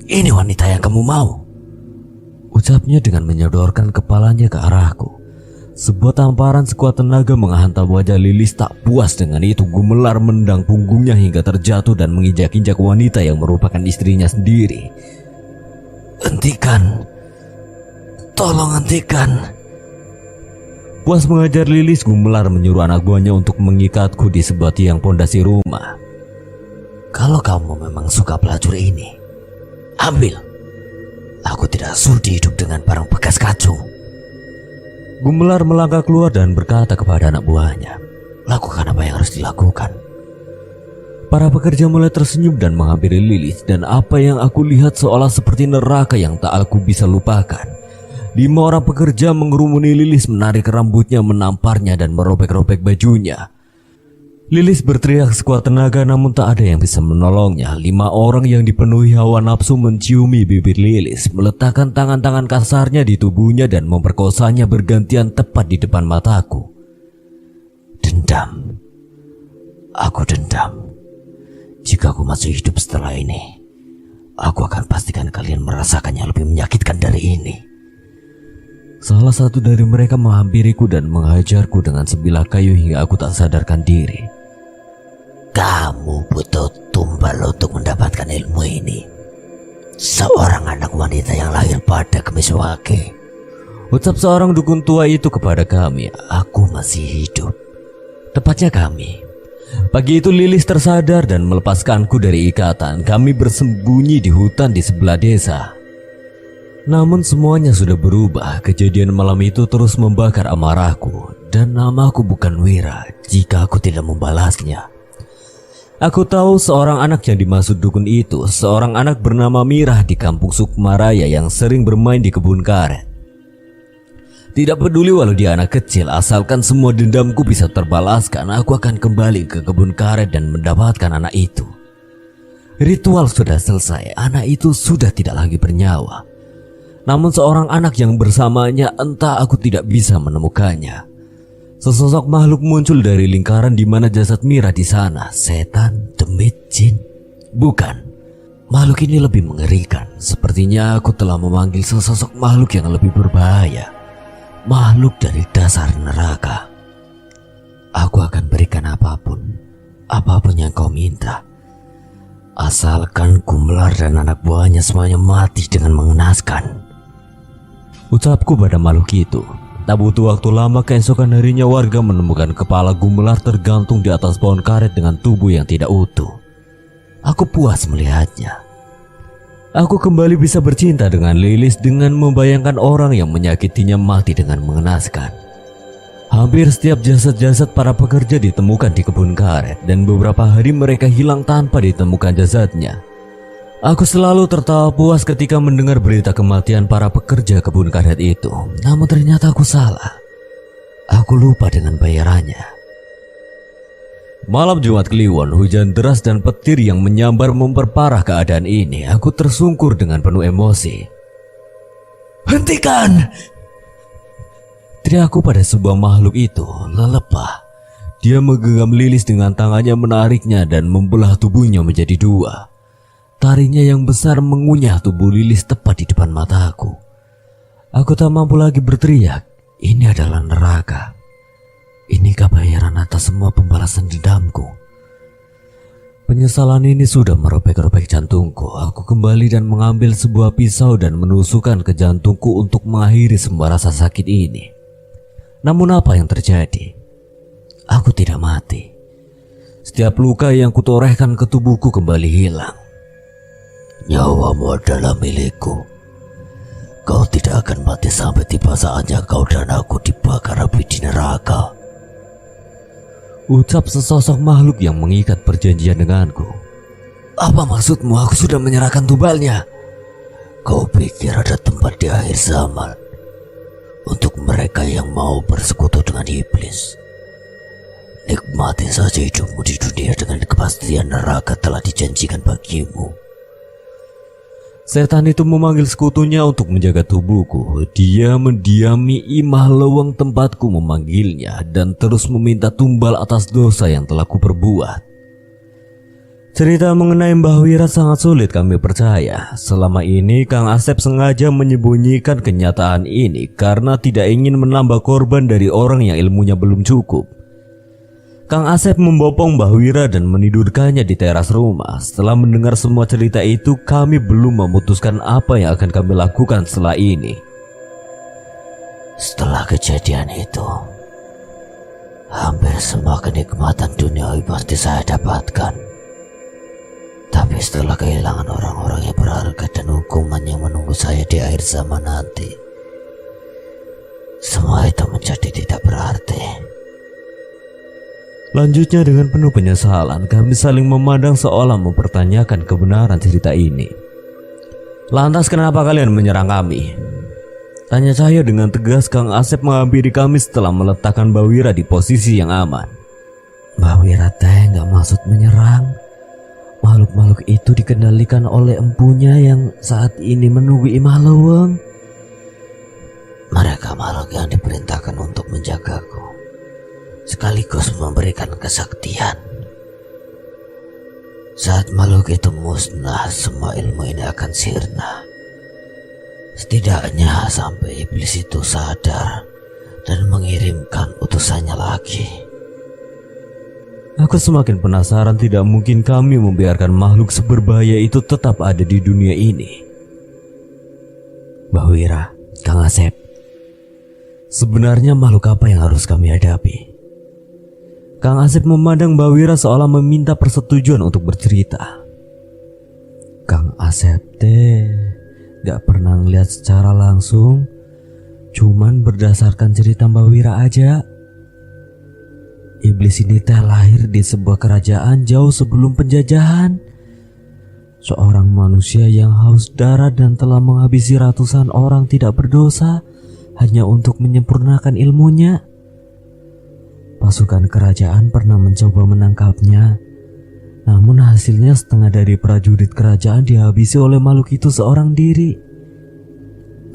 Ini wanita yang kamu mau, ucapnya dengan menyodorkan kepalanya ke arahku. Sebuah tamparan sekuat tenaga menghantam wajah Lilis. Tak puas dengan itu, Gumelar mendang punggungnya hingga terjatuh dan menginjak-injak wanita yang merupakan istrinya sendiri. Hentikan, tolong hentikan. Puas mengajar Lilis, Gumelar menyuruh anak buahnya untuk mengikatku di sebuah tiang pondasi rumah. Kalau kamu memang suka pelacur ini, ambil. Aku tidak sudi hidup dengan barang bekas kacung. Gumelar melangkah keluar dan berkata kepada anak buahnya, lakukan apa yang harus dilakukan. Para pekerja mulai tersenyum dan menghampiri Lilis, dan apa yang aku lihat seolah seperti neraka yang tak aku bisa lupakan. 5 orang pekerja mengerumuni Lilis, menarik rambutnya, menamparnya dan merobek-robek bajunya. Lilis berteriak sekuat tenaga, namun tak ada yang bisa menolongnya. 5 orang yang dipenuhi hawa nafsu menciumi bibir Lilis, meletakkan tangan-tangan kasarnya di tubuhnya dan memperkosanya bergantian tepat di depan mataku. Dendam. Aku dendam. Jika aku masih hidup setelah ini, aku akan pastikan kalian merasakan yang lebih menyakitkan dari ini. Salah satu dari mereka menghampiriku dan menghajarku dengan sebilah kayu hingga aku tak sadarkan diri. Kamu butuh tumbal untuk mendapatkan ilmu ini. Seorang anak wanita yang lahir pada Kemiswake, ucap seorang dukun tua itu kepada kami. Aku masih hidup. Tepatnya kami. Pagi itu Lilis tersadar dan melepaskanku dari ikatan. Kami bersembunyi di hutan di sebelah desa. Namun semuanya sudah berubah. Kejadian malam itu terus membakar amarahku. Dan namaku bukan Wira jika aku tidak membalasnya. Aku tahu seorang anak yang dimaksud dukun itu, seorang anak bernama Mirah di kampung Sukmaraya yang sering bermain di kebun karet. Tidak peduli walau dia anak kecil, asalkan semua dendamku bisa terbalaskan, aku akan kembali ke kebun karet dan mendapatkan anak itu. Ritual sudah selesai, anak itu sudah tidak lagi bernyawa. Namun seorang anak yang bersamanya, entah aku tidak bisa menemukannya. Sesosok makhluk muncul dari lingkaran di mana jasad Mirah di sana. Setan, demit, jin? Bukan. Makhluk ini lebih mengerikan. Sepertinya aku telah memanggil sesosok makhluk yang lebih berbahaya. Makhluk dari dasar neraka. Aku akan berikan apapun yang kau minta. Asalkan Gumelar dan anak buahnya semuanya mati dengan mengenaskan, ucapku pada makhluk itu. Tak butuh waktu lama, keesokan harinya warga menemukan kepala Gumelar tergantung di atas pohon karet dengan tubuh yang tidak utuh. Aku puas melihatnya. Aku kembali bisa bercinta dengan Lilis dengan membayangkan orang yang menyakitinya mati dengan mengenaskan. Hampir setiap jasad-jasad para pekerja ditemukan di kebun karet dan beberapa hari mereka hilang tanpa ditemukan jasadnya. Aku selalu tertawa puas ketika mendengar berita kematian para pekerja kebun karet itu. Namun ternyata aku salah. Aku lupa dengan bayarannya. Malam Jumat Kliwon, hujan deras dan petir yang menyambar memperparah keadaan ini. Aku tersungkur dengan penuh emosi. "Hentikan!" teriakku pada sebuah makhluk itu, lelepah. Dia menggenggam lilis dengan tangannya, menariknya dan membelah tubuhnya menjadi dua. Taringnya yang besar mengunyah tubuh lilis tepat di depan mataku. Aku tak mampu lagi berteriak. Ini adalah neraka. Inikah bayaran atas semua pembalasan dendamku? Penyesalan ini sudah merobek-robek jantungku. Aku kembali dan mengambil sebuah pisau dan menusukkan ke jantungku untuk mengakhiri semua rasa sakit ini. Namun apa yang terjadi? Aku tidak mati. Setiap luka yang kutorehkan ke tubuhku kembali hilang. Nyawamu adalah milikku. Kau tidak akan mati sampai tiba saatnya kau dan aku dibakar api di neraka. Ucap sesosok makhluk yang mengikat perjanjian denganku. Apa maksudmu? Aku sudah menyerahkan tubalnya. Kau pikir ada tempat di akhir zaman untuk mereka yang mau bersekutu dengan iblis? Nikmati saja hidupmu di dunia dengan kepastian neraka telah dijanjikan bagimu. Setan itu memanggil sekutunya untuk menjaga tubuhku. Dia mendiami imah leweng tempatku memanggilnya dan terus meminta tumbal atas dosa yang telah kuperbuat. Cerita mengenai Mbah Wira sangat sulit kami percaya. Selama ini Kang Asep sengaja menyembunyikan kenyataan ini karena tidak ingin menambah korban dari orang yang ilmunya belum cukup. Kang Asep membopong Mbah Wira dan menidurkannya di teras rumah. Setelah mendengar semua cerita itu, kami belum memutuskan apa yang akan kami lakukan setelah ini. Setelah kejadian itu, hampir semua kenikmatan duniawi pasti saya dapatkan. Tapi setelah kehilangan orang-orang yang berharga dan hukuman yang menunggu saya di akhir zaman nanti, semua itu menjadi tidak berarti. Lanjutnya dengan penuh penyesalan, kami saling memandang seolah mempertanyakan kebenaran cerita ini. "Lantas kenapa kalian menyerang kami?" tanya saya dengan tegas. Kang Asep menghampiri kami setelah meletakkan Mbah Wira di posisi yang aman. Mbah Wira teh gak maksud menyerang. Makhluk-makhluk itu dikendalikan oleh empunya yang saat ini menunggu imah leweng. Mereka makhluk yang diperintahkan untuk menjagaku, sekaligus memberikan kesaktian. Saat makhluk itu musnah, semua ilmu ini akan sirna. Setidaknya sampai iblis itu sadar dan mengirimkan utusannya lagi. Aku semakin penasaran, tidak mungkin kami membiarkan makhluk seberbahaya itu tetap ada di dunia ini. Mbah Wira, Kang Asep, sebenarnya makhluk apa yang harus kami hadapi? Kang Asep memandang Mbah Wira seolah meminta persetujuan untuk bercerita. Kang Asep teh gak pernah ngeliat secara langsung, cuman berdasarkan cerita Mbah Wira aja. Iblis ini teh lahir di sebuah kerajaan jauh sebelum penjajahan. Seorang manusia yang haus darah dan telah menghabisi ratusan orang tidak berdosa hanya untuk menyempurnakan ilmunya. Pasukan kerajaan pernah mencoba menangkapnya, namun hasilnya setengah dari prajurit kerajaan dihabisi oleh makhluk itu seorang diri.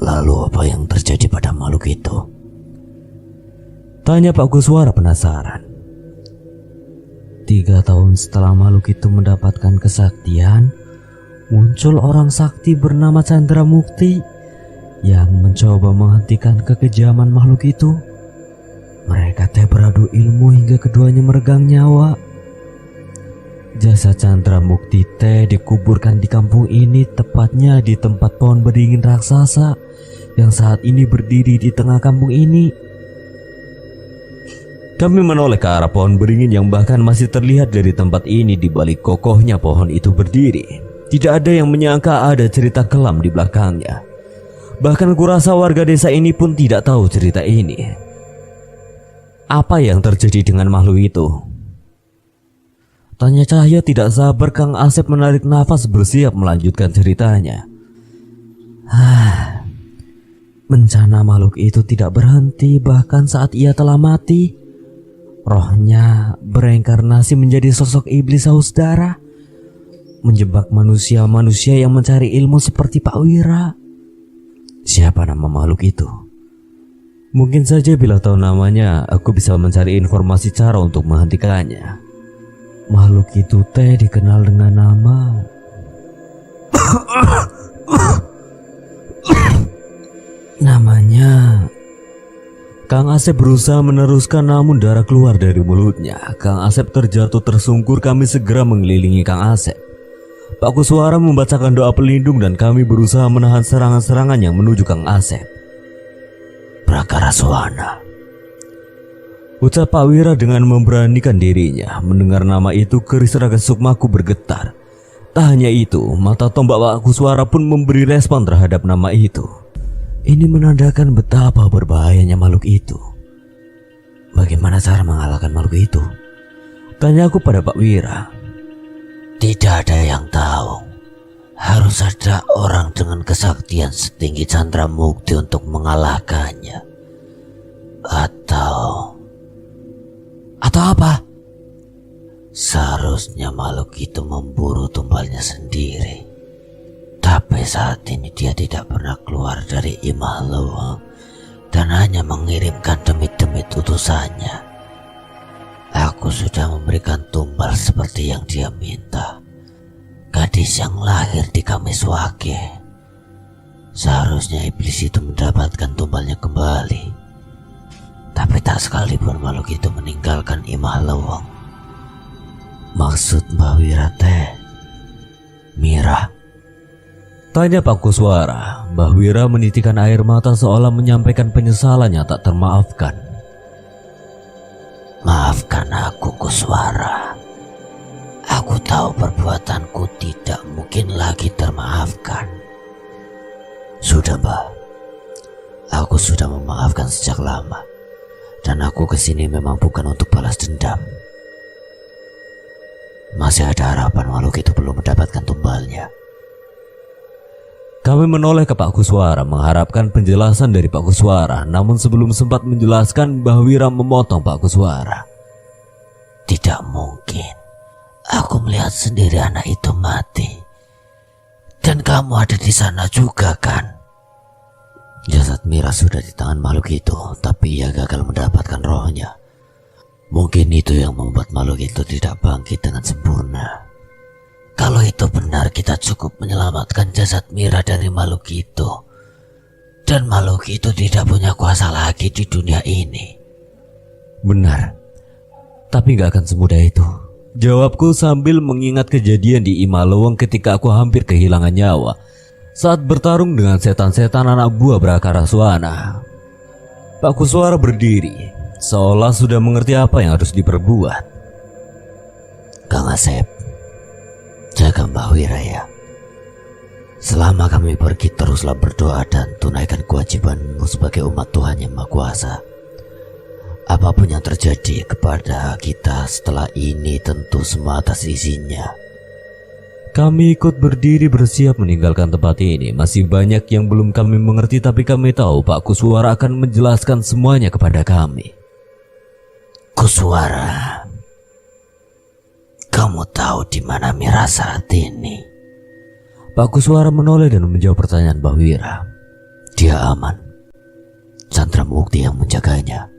Lalu apa yang terjadi pada makhluk itu? Tanya Pak Guswara penasaran. 3 tahun setelah makhluk itu mendapatkan kesaktian, muncul orang sakti bernama Chandra Mukti yang mencoba menghentikan kekejaman makhluk itu. Mereka teh beradu ilmu hingga keduanya meregang nyawa. Jasad Chandra Mukti teh dikuburkan di kampung ini, tepatnya di tempat pohon beringin raksasa yang saat ini berdiri di tengah kampung ini. Kami menoleh ke arah pohon beringin yang bahkan masih terlihat dari tempat ini. Di balik kokohnya pohon itu berdiri, tidak ada yang menyangka ada cerita kelam di belakangnya. Bahkan kurasa warga desa ini pun tidak tahu cerita ini. Apa yang terjadi dengan makhluk itu? Tanya Cahya tidak sabar. Kang Asep menarik nafas bersiap melanjutkan ceritanya. Bencana makhluk itu tidak berhenti bahkan saat ia telah mati. Rohnya bereinkarnasi menjadi sosok iblis saudara, menjebak manusia-manusia yang mencari ilmu seperti Pak Wira. Siapa nama makhluk itu? Mungkin saja bila tahu namanya, aku bisa mencari informasi cara untuk menghentikannya. Makhluk itu dikenal dengan nama namanya. Kang Asep berusaha meneruskan namun darah keluar dari mulutnya. Kang Asep terjatuh tersungkur. Kami segera mengelilingi Kang Asep. Pak Kuswara membacakan doa pelindung dan kami berusaha menahan serangan-serangan yang menuju Kang Asep. Prakaraswana, ucap Pak Wira dengan memberanikan dirinya. Mendengar nama itu, keris raga sukmaku bergetar. Tak hanya itu, mata tombak Pak Kuswara pun memberi respon terhadap nama itu. Ini menandakan betapa berbahayanya makhluk itu. Bagaimana cara mengalahkan makhluk itu? Tanyaku pada Pak Wira. Tidak ada yang tahu. Harus ada orang dengan kesaktian setinggi Chandra Mukti untuk mengalahkannya. Atau apa? Seharusnya makhluk itu memburu tumbalnya sendiri. Tapi saat ini dia tidak pernah keluar dari Imah Leweng dan hanya mengirimkan demit-demit utusannya. Aku sudah memberikan tumbal seperti yang dia minta. Gadis yang lahir di Kamiswage. Seharusnya iblis itu mendapatkan tumbalnya kembali. Tapi tak sekalipun makhluk itu meninggalkan Imah Leweng. Maksud Mbak Wira Mira? Tanya Pak Kuswara. Mbah Wira menitikan air mata seolah menyampaikan penyesalannya tak termaafkan. Maafkan aku, Kuswara. Aku tahu perbuatanku tidak mungkin lagi termaafkan. Sudah, Mbah. Aku sudah memaafkan sejak lama. Dan aku kesini memang bukan untuk balas dendam. Masih ada harapan makhluk itu belum mendapatkan tumbalnya. Kami menoleh ke Pak Kuswara mengharapkan penjelasan dari Pak Kuswara. Namun sebelum sempat menjelaskan, Mbah Wira memotong Pak Kuswara. Tidak mungkin. Aku melihat sendiri anak itu mati. Dan kamu ada di sana juga kan? Jasad Mira sudah di tangan makhluk itu, tapi ia gagal mendapatkan rohnya. Mungkin itu yang membuat makhluk itu tidak bangkit dengan sempurna. Kalau itu benar, kita cukup menyelamatkan jasad Mira dari makhluk itu. Dan makhluk itu tidak punya kuasa lagi di dunia ini. Benar. Tapi gak akan semudah itu. Jawabku sambil mengingat kejadian di Imah Leweng ketika aku hampir kehilangan nyawa saat bertarung dengan setan-setan anak buah Brakaraswana. Pak Kuswara berdiri, seolah sudah mengerti apa yang harus diperbuat. Kang Asep, jaga Mbah Wira ya. Selama kami pergi, teruslah berdoa dan tunaikan kewajibanmu sebagai umat Tuhan yang Maha Kuasa. Apapun yang terjadi kepada kita setelah ini tentu semua atas izinnya. Kami ikut berdiri bersiap meninggalkan tempat ini. Masih banyak yang belum kami mengerti, tapi kami tahu Pak Kuswara akan menjelaskan semuanya kepada kami. Kuswara, kamu tahu di mana Mira saat ini? Pak Kuswara menoleh dan menjawab pertanyaan Mbah Wira. Dia aman. Chandra Mukti yang menjaganya.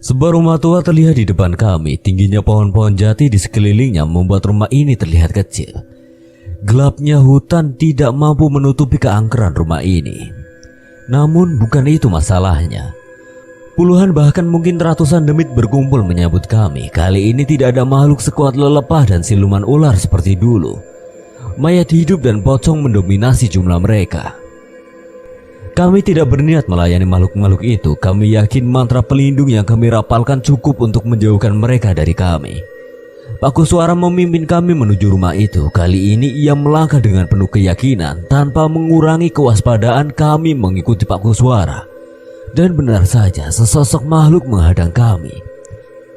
Sebuah rumah tua terlihat di depan kami. Tingginya pohon-pohon jati di sekelilingnya membuat rumah ini terlihat kecil. Gelapnya hutan tidak mampu menutupi keangkeran rumah ini. Namun bukan itu masalahnya. Puluhan bahkan mungkin ratusan demit berkumpul menyambut kami. Kali ini tidak ada makhluk sekuat lelepah dan siluman ular seperti dulu. Mayat hidup dan pocong mendominasi jumlah mereka. Kami tidak berniat melayani makhluk-makhluk itu. Kami yakin mantra pelindung yang kami rapalkan cukup untuk menjauhkan mereka dari kami. Pak Kuswara memimpin kami menuju rumah itu. Kali ini ia melangkah dengan penuh keyakinan. Tanpa mengurangi kewaspadaan, kami mengikuti Pak Kuswara. Dan benar saja, sesosok makhluk menghadang kami.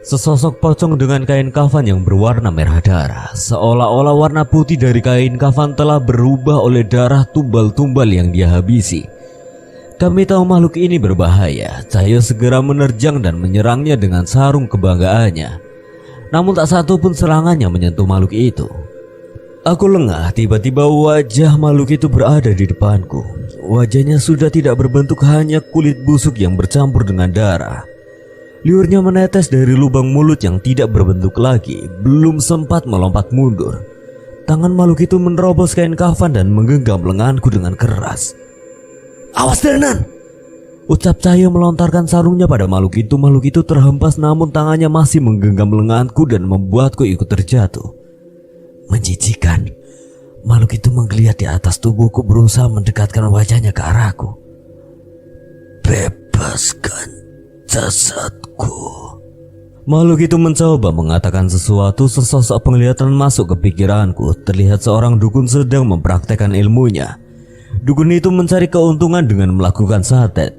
Sesosok pocong dengan kain kafan yang berwarna merah darah. Seolah-olah warna putih dari kain kafan telah berubah oleh darah tumbal-tumbal yang dia habisi. Kami tahu makhluk ini berbahaya. Cahyo segera menerjang dan menyerangnya dengan sarung kebanggaannya. Namun tak satu pun serangannya menyentuh makhluk itu. Aku lengah, tiba-tiba wajah makhluk itu berada di depanku. Wajahnya sudah tidak berbentuk, hanya kulit busuk yang bercampur dengan darah. Liurnya menetes dari lubang mulut yang tidak berbentuk lagi. Belum sempat melompat mundur, tangan makhluk itu menerobos kain kafan dan menggenggam lenganku dengan keras. "Awas Danan!" ucap Cahyo melontarkan sarungnya pada makhluk itu. Makhluk itu terhempas, namun tangannya masih menggenggam lenganku dan membuatku ikut terjatuh. Menjijikan. Makhluk itu menggeliat di atas tubuhku, berusaha mendekatkan wajahnya ke arahku. "Bebaskan jasadku." Makhluk itu mencoba mengatakan sesuatu. Sesosok penglihatan masuk ke pikiranku. Terlihat seorang dukun sedang mempraktekkan ilmunya. Dukun itu mencari keuntungan dengan melakukan santet,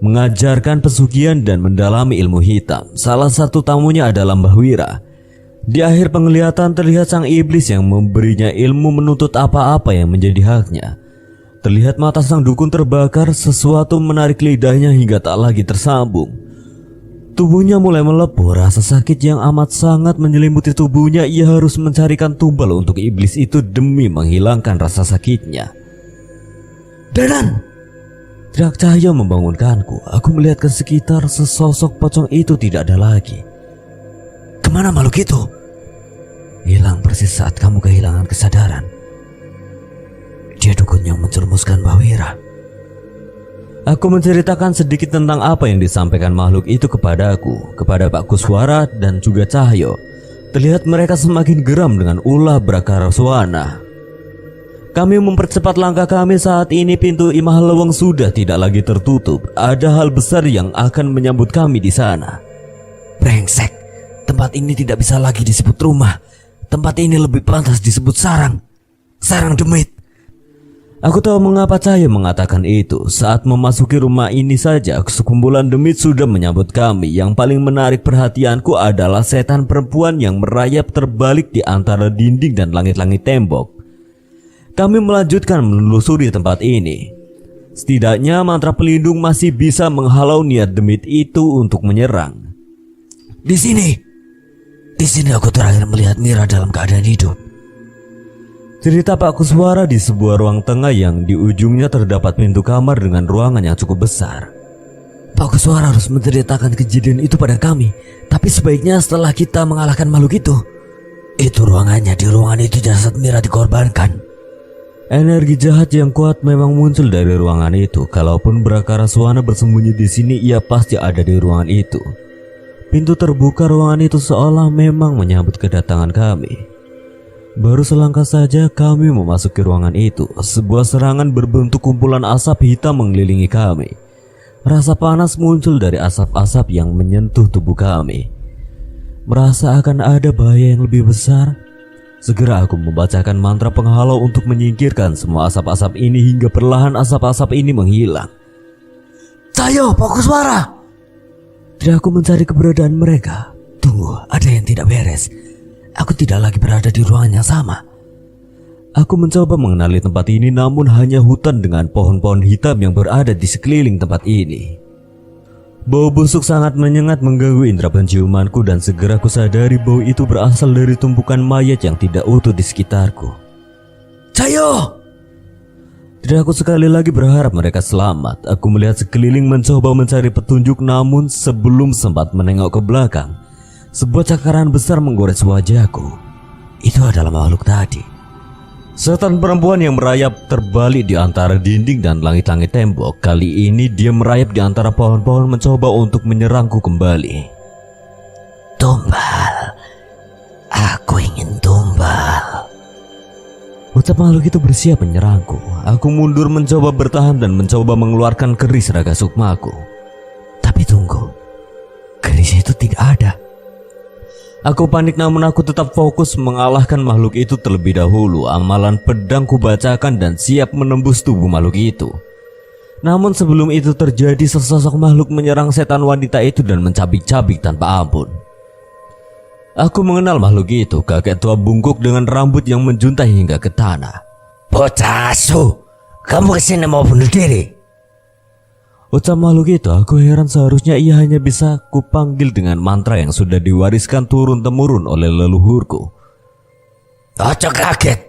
mengajarkan pesugihan dan mendalami ilmu hitam. Salah satu tamunya adalah Mbah Wira. Di akhir penglihatan terlihat sang iblis yang memberinya ilmu menuntut apa-apa yang menjadi haknya. Terlihat mata sang dukun terbakar. Sesuatu menarik lidahnya hingga tak lagi tersambung. Tubuhnya mulai melepuh. Rasa sakit yang amat sangat menyelimuti tubuhnya. Ia harus mencarikan tumbal untuk iblis itu demi menghilangkan rasa sakitnya. "Danan!" teriak Cahyo membangunkanku. Aku melihat ke sekitar. Sesosok pocong itu tidak ada lagi. "Kemana makhluk itu?" "Hilang persis saat kamu kehilangan kesadaran. Dia dukun yang menjerumuskan Mbah Wira." Aku menceritakan sedikit tentang apa yang disampaikan makhluk itu kepadaku, kepada Pak Kuswara dan juga Cahyo. Terlihat mereka semakin geram dengan ulah Brakaraswana. Kami mempercepat langkah kami. Saat ini pintu Imah Leweng sudah tidak lagi tertutup. Ada hal besar yang akan menyambut kami di sana. "Brengsek, tempat ini tidak bisa lagi disebut rumah. Tempat ini lebih pantas disebut sarang. Sarang demit." Aku tahu mengapa Cahyo mengatakan itu. Saat memasuki rumah ini saja, sekumpulan demit sudah menyambut kami. Yang paling menarik perhatianku adalah setan perempuan yang merayap terbalik di antara dinding dan langit-langit tembok. Kami melanjutkan menelusuri tempat ini. Setidaknya mantra pelindung masih bisa menghalau niat demit itu untuk menyerang. Di sini aku terakhir melihat Mira dalam keadaan hidup," cerita Pak Kuswara di sebuah ruang tengah yang di ujungnya terdapat pintu kamar dengan ruangan yang cukup besar. "Pak Kuswara harus menceritakan kejadian itu pada kami. Tapi sebaiknya setelah kita mengalahkan makhluk itu." "Itu ruangannya. Di ruangan itu jasad Mira dikorbankan." Energi jahat yang kuat memang muncul dari ruangan itu. Kalaupun Brakaraswana bersembunyi di sini, ia pasti ada di ruangan itu. Pintu terbuka ruangan itu seolah memang menyambut kedatangan kami. Baru selangkah saja kami memasuki ruangan itu. Sebuah serangan berbentuk kumpulan asap hitam mengelilingi kami. Rasa panas muncul dari asap-asap yang menyentuh tubuh kami. Merasa akan ada bahaya yang lebih besar, segera aku membacakan mantra penghalau untuk menyingkirkan semua asap-asap ini hingga perlahan asap-asap ini menghilang. "Cahyo, fokus suara!" Tidak, aku mencari keberadaan mereka. Tunggu, ada yang tidak beres. Aku tidak lagi berada di ruangan yang sama. Aku mencoba mengenali tempat ini, namun hanya hutan dengan pohon-pohon hitam yang berada di sekeliling tempat ini. Bau busuk sangat menyengat mengganggu indera penciumanku dan segera ku sadari bau itu berasal dari tumpukan mayat yang tidak utuh di sekitarku. "Cahyo!" Tidak, aku sekali lagi berharap mereka selamat. Aku melihat sekeliling mencoba mencari petunjuk, namun sebelum sempat menengok ke belakang, sebuah cakaran besar menggores wajahku. Itu adalah makhluk tadi. Setan perempuan yang merayap terbalik di antara dinding dan langit-langit tembok. Kali ini dia merayap di antara pohon-pohon mencoba untuk menyerangku kembali. "Tumbal, aku ingin tumbal," ucap makhluk itu bersiap menyerangku. Aku mundur mencoba bertahan dan mencoba mengeluarkan keris raga sukmaku. Tapi tunggu, keris itu tidak ada. Aku panik, namun aku tetap fokus mengalahkan makhluk itu terlebih dahulu. Amalan pedang ku bacakan dan siap menembus tubuh makhluk itu. Namun sebelum itu terjadi, sesosok makhluk menyerang setan wanita itu dan mencabik-cabik tanpa ampun. Aku mengenal makhluk itu, kakek tua bungkuk dengan rambut yang menjuntai hingga ke tanah. Bocah asu, kamu kesini mau bunuh diri? Ucap makhluk itu, aku heran, seharusnya ia hanya bisa kupanggil dengan mantra yang sudah diwariskan turun-temurun oleh leluhurku. Ojo kaget,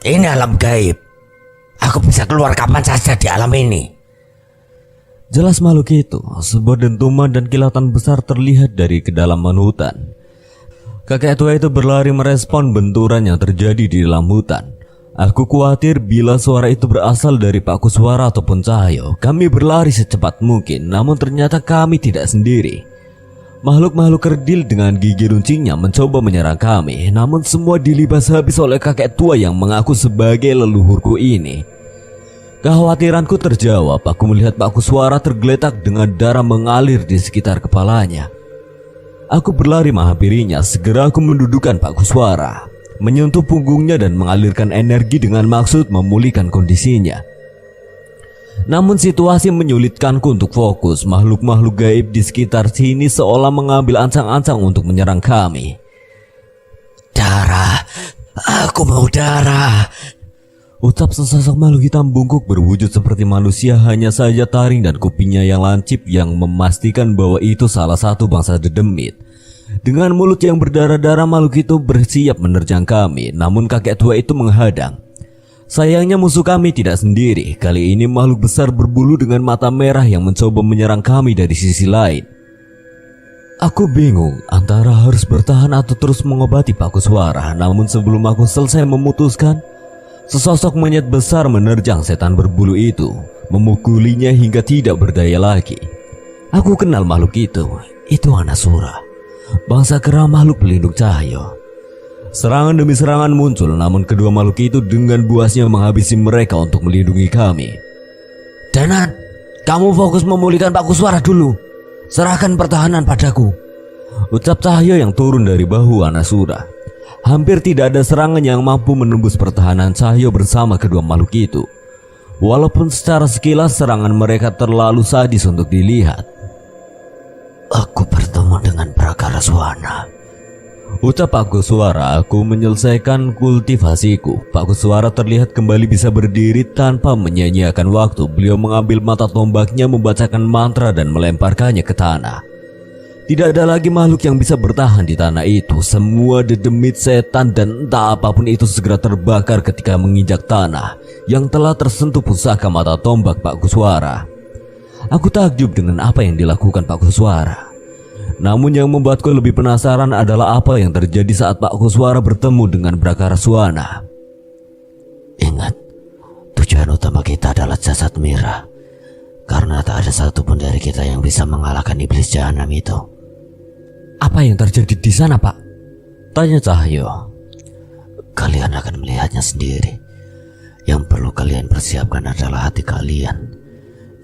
ini alam gaib. Aku bisa keluar kapan saja di alam ini. Jelas makhluk itu, sebuah dentuman dan kilatan besar terlihat dari kedalaman hutan. Kakek tua itu berlari merespon benturan yang terjadi di dalam hutan. Aku khawatir bila suara itu berasal dari Pak Kuswara ataupun Cahyo. Kami berlari secepat mungkin, namun ternyata kami tidak sendiri. Makhluk-makhluk kerdil dengan gigi runcingnya mencoba menyerang kami, namun semua dilibas habis oleh kakek tua yang mengaku sebagai leluhurku ini. Kekhawatiranku terjawab. Aku melihat Pak Kuswara tergeletak dengan darah mengalir di sekitar kepalanya. Aku berlari menghampirinya. Segera aku mendudukan Pak Kuswara, menyentuh punggungnya dan mengalirkan energi dengan maksud memulihkan kondisinya. Namun situasi menyulitkanku untuk fokus. Makhluk-makhluk gaib di sekitar sini seolah mengambil ancang-ancang untuk menyerang kami. Darah, aku mau darah. Ucap sesosok makhluk hitam bungkuk berwujud seperti manusia, hanya saja taring dan kupingnya yang lancip yang memastikan bahwa itu salah satu bangsa dedemit. Dengan mulut yang berdarah-darah, makhluk itu bersiap menerjang kami, namun kakek tua itu menghadang. Sayangnya musuh kami tidak sendiri. Kali ini makhluk besar berbulu dengan mata merah yang mencoba menyerang kami dari sisi lain. Aku bingung antara harus bertahan atau terus mengobati Pak Kuswara. Namun sebelum aku selesai memutuskan, sesosok monyet besar menerjang setan berbulu itu, memukulinya hingga tidak berdaya lagi. Aku kenal makhluk itu Anasura, bangsa kera makhluk pelindung Cahyo. Serangan demi serangan muncul, namun kedua makhluk itu dengan buasnya menghabisi mereka untuk melindungi kami. Danan, kamu fokus memulihkan Pak Kuswara dulu. Serahkan pertahanan padaku. Ucap Cahyo yang turun dari bahu Anasura. Hampir tidak ada serangan yang mampu menembus pertahanan Cahyo bersama kedua makhluk itu. Walaupun secara sekilas serangan mereka terlalu sadis untuk dilihat. Aku bertemu dengan Prakaraswana. Ucap Pak Kuswara. Aku menyelesaikan kultivasiku. Pak Kuswara terlihat kembali bisa berdiri tanpa menyia-nyiakan waktu. Beliau mengambil mata tombaknya, membacakan mantra dan melemparkannya ke tanah. Tidak ada lagi makhluk yang bisa bertahan di tanah itu. Semua dedemit, setan dan entah apapun itu segera terbakar ketika menginjak tanah yang telah tersentuh pusaka mata tombak Pak Kuswara. Aku takjub dengan apa yang dilakukan Pak Kuswara. Namun yang membuatku lebih penasaran adalah apa yang terjadi saat Pak Kuswara bertemu dengan Prakaraswana. Ingat, tujuan utama kita adalah jasad Mira. Karena tak ada satupun dari kita yang bisa mengalahkan iblis jahanam itu. Apa yang terjadi di sana, Pak? Tanya Cahyo. Kalian akan melihatnya sendiri. Yang perlu kalian persiapkan adalah hati kalian.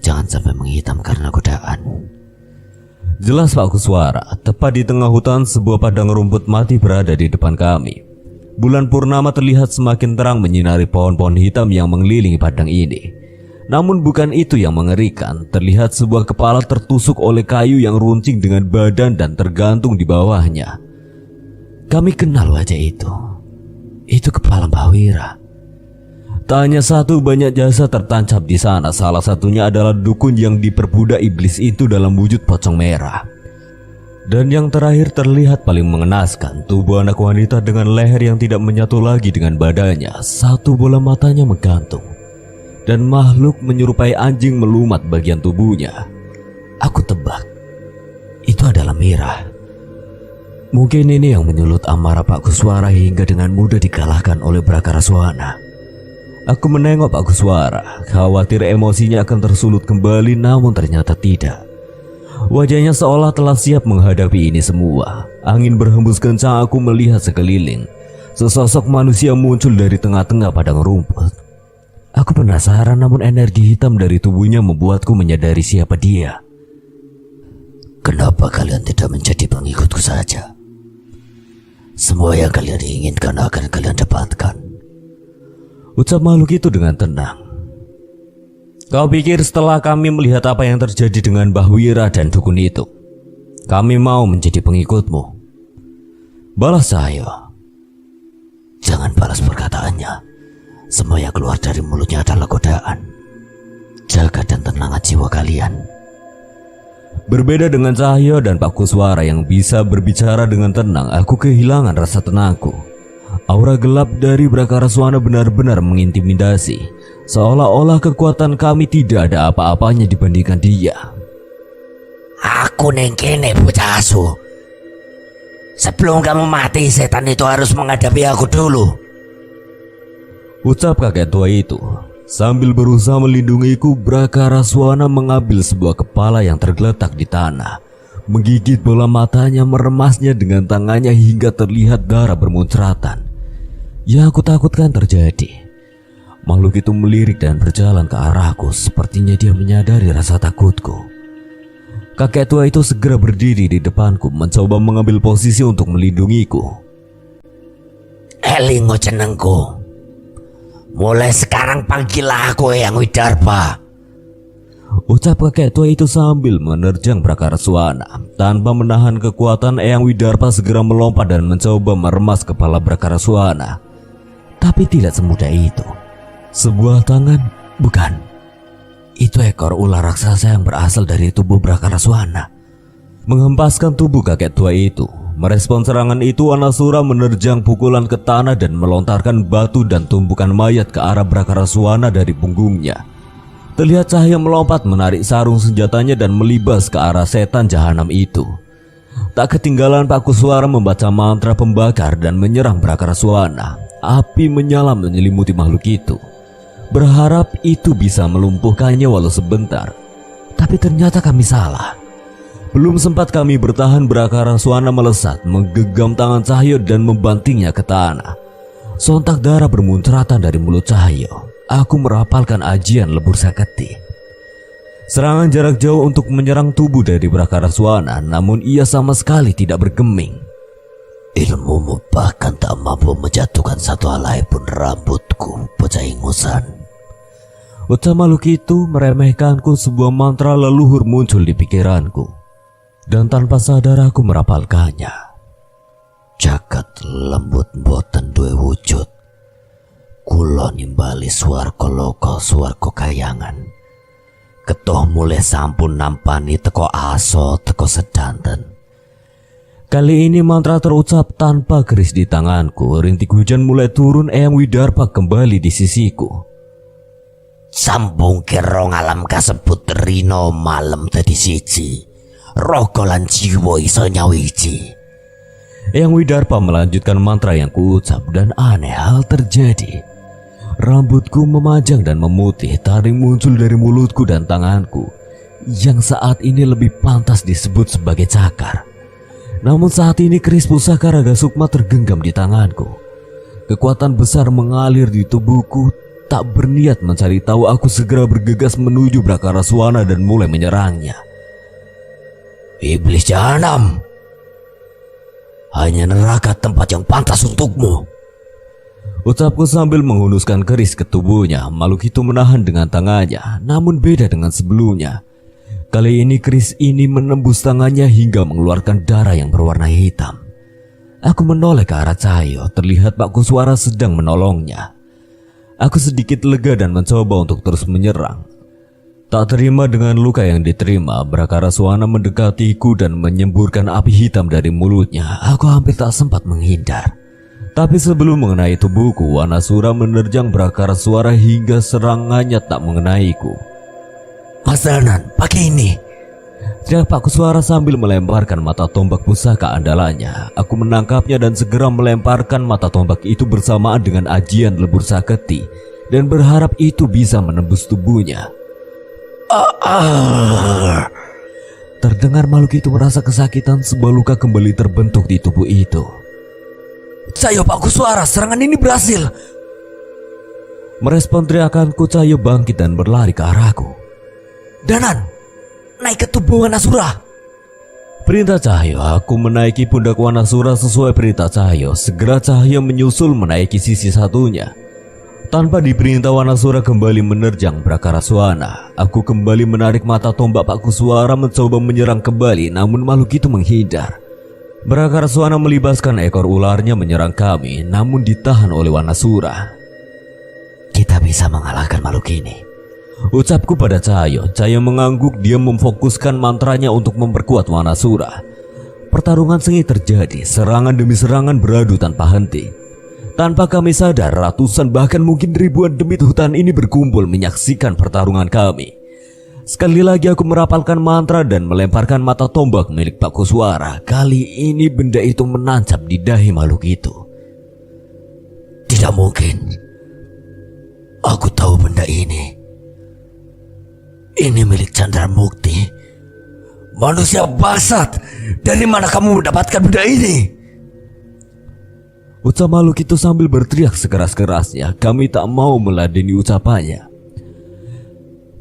Jangan sampai menghitam karena godaan. Jelas Pak Kuswara. Tepat di tengah hutan, sebuah padang rumput mati berada di depan kami. Bulan purnama terlihat semakin terang menyinari pohon-pohon hitam yang mengelilingi padang ini. Namun bukan itu yang mengerikan. Terlihat sebuah kepala tertusuk oleh kayu yang runcing dengan badan dan tergantung di bawahnya. Kami kenal wajah itu. Itu kepala Mbak Wira. Tak hanya satu, banyak jasa tertancap di sana. Salah satunya adalah dukun yang diperbudak iblis itu dalam wujud pocong merah. Dan yang terakhir terlihat paling mengenaskan, tubuh anak wanita dengan leher yang tidak menyatu lagi dengan badannya. Satu bola matanya menggantung, dan makhluk menyerupai anjing melumat bagian tubuhnya. Aku tebak, itu adalah Mira. Mungkin ini yang menyulut amarah Pak Kuswara hingga dengan mudah dikalahkan oleh Prakaraswana. Aku menengok Pak Kuswara, khawatir emosinya akan tersulut kembali, namun ternyata tidak. Wajahnya seolah telah siap menghadapi ini semua. Angin berhembus kencang, aku melihat sekeliling. Sesosok manusia muncul dari tengah-tengah padang rumput. Aku penasaran, namun energi hitam dari tubuhnya membuatku menyadari siapa dia. Kenapa kalian tidak menjadi pengikutku saja? Semua yang kalian inginkan akan kalian dapatkan. Ucap makhluk itu dengan tenang. Kau pikir setelah kami melihat apa yang terjadi dengan Mbah Wira dan dukun itu, kami mau menjadi pengikutmu? Balas Cahyo. Jangan balas perkataannya. Semua yang keluar dari mulutnya adalah godaan. Jaga dan tenangkan jiwa kalian. Berbeda dengan Cahyo dan Pak Kuswara yang bisa berbicara dengan tenang, aku kehilangan rasa tenangku. Aura gelap dari Brakaraswana benar-benar mengintimidasi, seolah-olah kekuatan kami tidak ada apa-apanya dibandingkan dia. Aku neng kene bocah asu. Sebelum kamu mati, setan itu harus menghadapi aku dulu. Ucap kakek tua itu. Sambil berusaha melindungiku, Brakaraswana mengambil sebuah kepala yang tergeletak di tanah, menggigit bola matanya, meremasnya dengan tangannya hingga terlihat darah bermuncratan. Yang aku takutkan terjadi. Makhluk itu melirik dan berjalan ke arahku, sepertinya dia menyadari rasa takutku. Kakek tua itu segera berdiri di depanku, mencoba mengambil posisi untuk melindungiku. Elingo jenengku. Mulai sekarang panggil aku Eyang Widarpa. Ucap kakek tua itu sambil menerjang Brakaraswana. Tanpa menahan kekuatan, Eyang Widarpa segera melompat dan mencoba meremas kepala Brakaraswana. Tapi tidak semudah itu. Sebuah tangan, bukan, itu ekor ular raksasa yang berasal dari tubuh Brakaraswana, menghempaskan tubuh kakek tua itu. Merespon serangan itu, Anasura menerjang pukulan ke tanah dan melontarkan batu dan tumpukan mayat ke arah Brakaraswana dari punggungnya. Terlihat cahaya melompat menarik sarung senjatanya dan melibas ke arah setan jahanam itu. Tak ketinggalan Pak Kuswara membaca mantra pembakar dan menyerang Brakaraswana. Api menyala menyelimuti makhluk itu. Berharap itu bisa melumpuhkannya walau sebentar. Tapi ternyata kami salah. Belum sempat kami bertahan, Brakaraswana melesat, menggenggam tangan Cahyo dan membantingnya ke tanah. Sontak darah bermuncratan dari mulut Cahyo. Aku merapalkan ajian lebur saketi. Serangan jarak jauh untuk menyerang tubuh dari Brakaraswana, namun ia sama sekali tidak bergeming. Ilmumu bahkan tak mampu menjatuhkan satu helai pun rambutku, bocah ingusan. Ucap makhluk itu meremehkanku. Sebuah mantra leluhur muncul di pikiranku, dan tanpa sadar aku merapalkannya. Jagat lembut boten duwe wujud. Kula nimbali swarga loka swarga kayangan. Ketuh mulih sampun nampani teko aso teko sedanten. Kali ini mantra terucap tanpa keris di tanganku. Rintik hujan mulai turun. Eyang Widarpa kembali di sisiku. Sambung kira alam kasebut rino malam dadi siji. Raga lan jiwa iso nyawiji. Eyang Widarpa melanjutkan mantra yang kuucap dan aneh hal terjadi. Rambutku memajang dan memutih. Taring muncul dari mulutku dan tanganku, yang saat ini lebih pantas disebut sebagai cakar. Namun saat ini keris pusaka Raga Sukma tergenggam di tanganku. Kekuatan besar mengalir di tubuhku. Tak berniat mencari tahu, aku segera bergegas menuju Brakaraswana dan mulai menyerangnya. Iblis jahanam, hanya neraka tempat yang pantas untukmu. Ucapku sambil menghunuskan keris ke tubuhnya. Makhluk itu menahan dengan tangannya, namun beda dengan sebelumnya. Kali ini keris ini menembus tangannya hingga mengeluarkan darah yang berwarna hitam. Aku menoleh ke arah Cahyo. Terlihat Pak Kuswara sedang menolongnya. Aku sedikit lega dan mencoba untuk terus menyerang. Tak terima dengan luka yang diterima, Brakaraswana mendekatiku dan menyemburkan api hitam dari mulutnya. Aku hampir tak sempat menghindar. Tapi sebelum mengenai tubuhku, Anasura menerjang Brakaraswana hingga serangannya tak mengenaiku. Mas Danan, pakai ini. Teriak Pak Kuswara sambil melemparkan mata tombak pusaka andalannya. Aku menangkapnya dan segera melemparkan mata tombak itu bersamaan dengan ajian lebur saketi, dan berharap itu bisa menembus tubuhnya. Terdengar makhluk itu merasa kesakitan. Sebuah luka kembali terbentuk di tubuh itu. Cahyo Pak Kuswara, serangan ini berhasil. Merespon teriakanku, Cahyo bangkit dan berlari ke arahku. Danan, naik ke tubuh Wanasura. Perintah Cahyo. Aku menaiki pundak Wanasura sesuai perintah Cahyo. Segera Cahyo menyusul menaiki sisi satunya. Tanpa diperintah, Wanasura kembali menerjang Brakaraswana. Aku kembali menarik mata tombak Pak Kuswara mencoba menyerang kembali, namun makhluk itu menghindar. Brakaraswana melibaskan ekor ularnya menyerang kami, namun ditahan oleh Wanasura. Kita bisa mengalahkan makhluk ini, ucapku pada Cahyo. Cahyo mengangguk, dia memfokuskan mantranya untuk memperkuat Wanasura. Pertarungan sengit terjadi, serangan demi serangan beradu tanpa henti. Tanpa kami sadar, ratusan bahkan mungkin ribuan demit hutan ini berkumpul menyaksikan pertarungan kami. Sekali lagi aku merapalkan mantra dan melemparkan mata tombak milik Pak Kuswara. Kali ini benda itu menancap di dahi makhluk itu. Tidak mungkin. Aku tahu benda ini. Ini milik Chandra Mukti. Manusia bangsat, dari mana kamu mendapatkan benda ini? Ucap makhluk itu sambil berteriak sekeras-kerasnya. Kami tak mau meladeni ucapannya.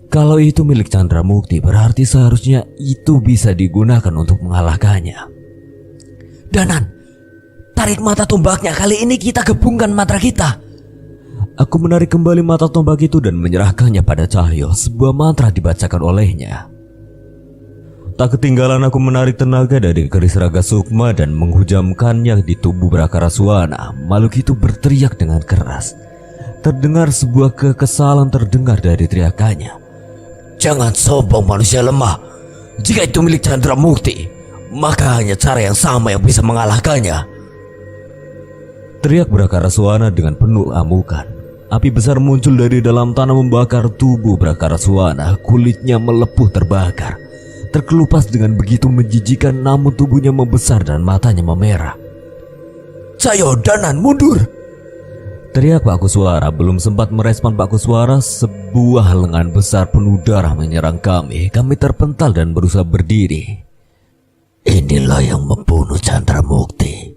Kalau itu milik Chandra Mukti, berarti seharusnya itu bisa digunakan untuk mengalahkannya. Danan, tarik mata tombaknya. Kali ini kita gabungkan mantra kita. Aku menarik kembali mata tombak itu dan menyerahkannya pada Cahyo. Sebuah mantra dibacakan olehnya. Tak ketinggalan aku menarik tenaga dari keris raga sukma dan menghujamkannya di tubuh Brakaraswana. Makhluk itu berteriak dengan keras. Terdengar sebuah kekesalan terdengar dari teriakannya. Jangan sombong manusia lemah. Jika itu milik Chandra Mukti, maka hanya cara yang sama yang bisa mengalahkannya. Teriak Brakaraswana dengan penuh amukan. Api besar muncul dari dalam tanah membakar tubuh Brakaraswana. Kulitnya melepuh terbakar. Terkelupas dengan begitu menjijikan, namun tubuhnya membesar dan matanya memerah. Cahyo, Danan, mundur! Teriak Pak Kuswara. Belum sempat merespon Pak Kuswara, sebuah lengan besar penuh darah menyerang kami. Kami terpental dan berusaha berdiri. Inilah yang membunuh Chandra Mukti.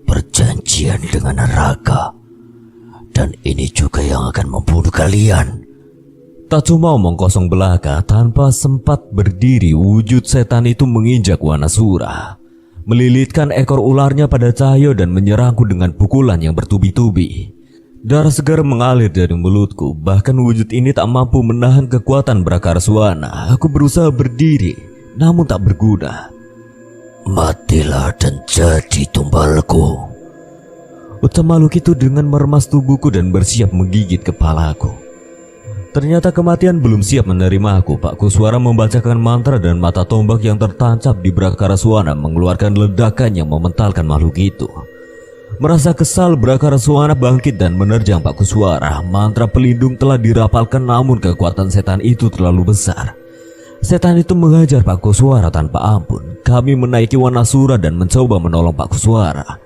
Perjanjian dengan neraka. Dan ini juga yang akan membunuh kalian. Tak cuma omong kosong belaka, tanpa sempat berdiri, wujud setan itu menginjak Wanasura, melilitkan ekor ularnya pada Cahyo dan menyerangku dengan pukulan yang bertubi-tubi. Darah segar mengalir dari mulutku, bahkan wujud ini tak mampu menahan kekuatan Brakaraswana. Aku berusaha berdiri, namun tak berguna. Matilah dan jadi tumbalku, ucap makhluk itu dengan meremas tubuhku dan bersiap menggigit kepalaku. Ternyata kematian belum siap menerima aku. Pak Kuswara membacakan mantra dan mata tombak yang tertancap di Brakaraswana mengeluarkan ledakan yang mementalkan makhluk itu. Merasa kesal, Brakaraswana bangkit dan menerjang Pak Kuswara. Mantra pelindung telah dirapalkan, namun kekuatan setan itu terlalu besar. Setan itu menghajar Pak Kuswara tanpa ampun. Kami menaiki Wanasura dan mencoba menolong Pak Kuswara.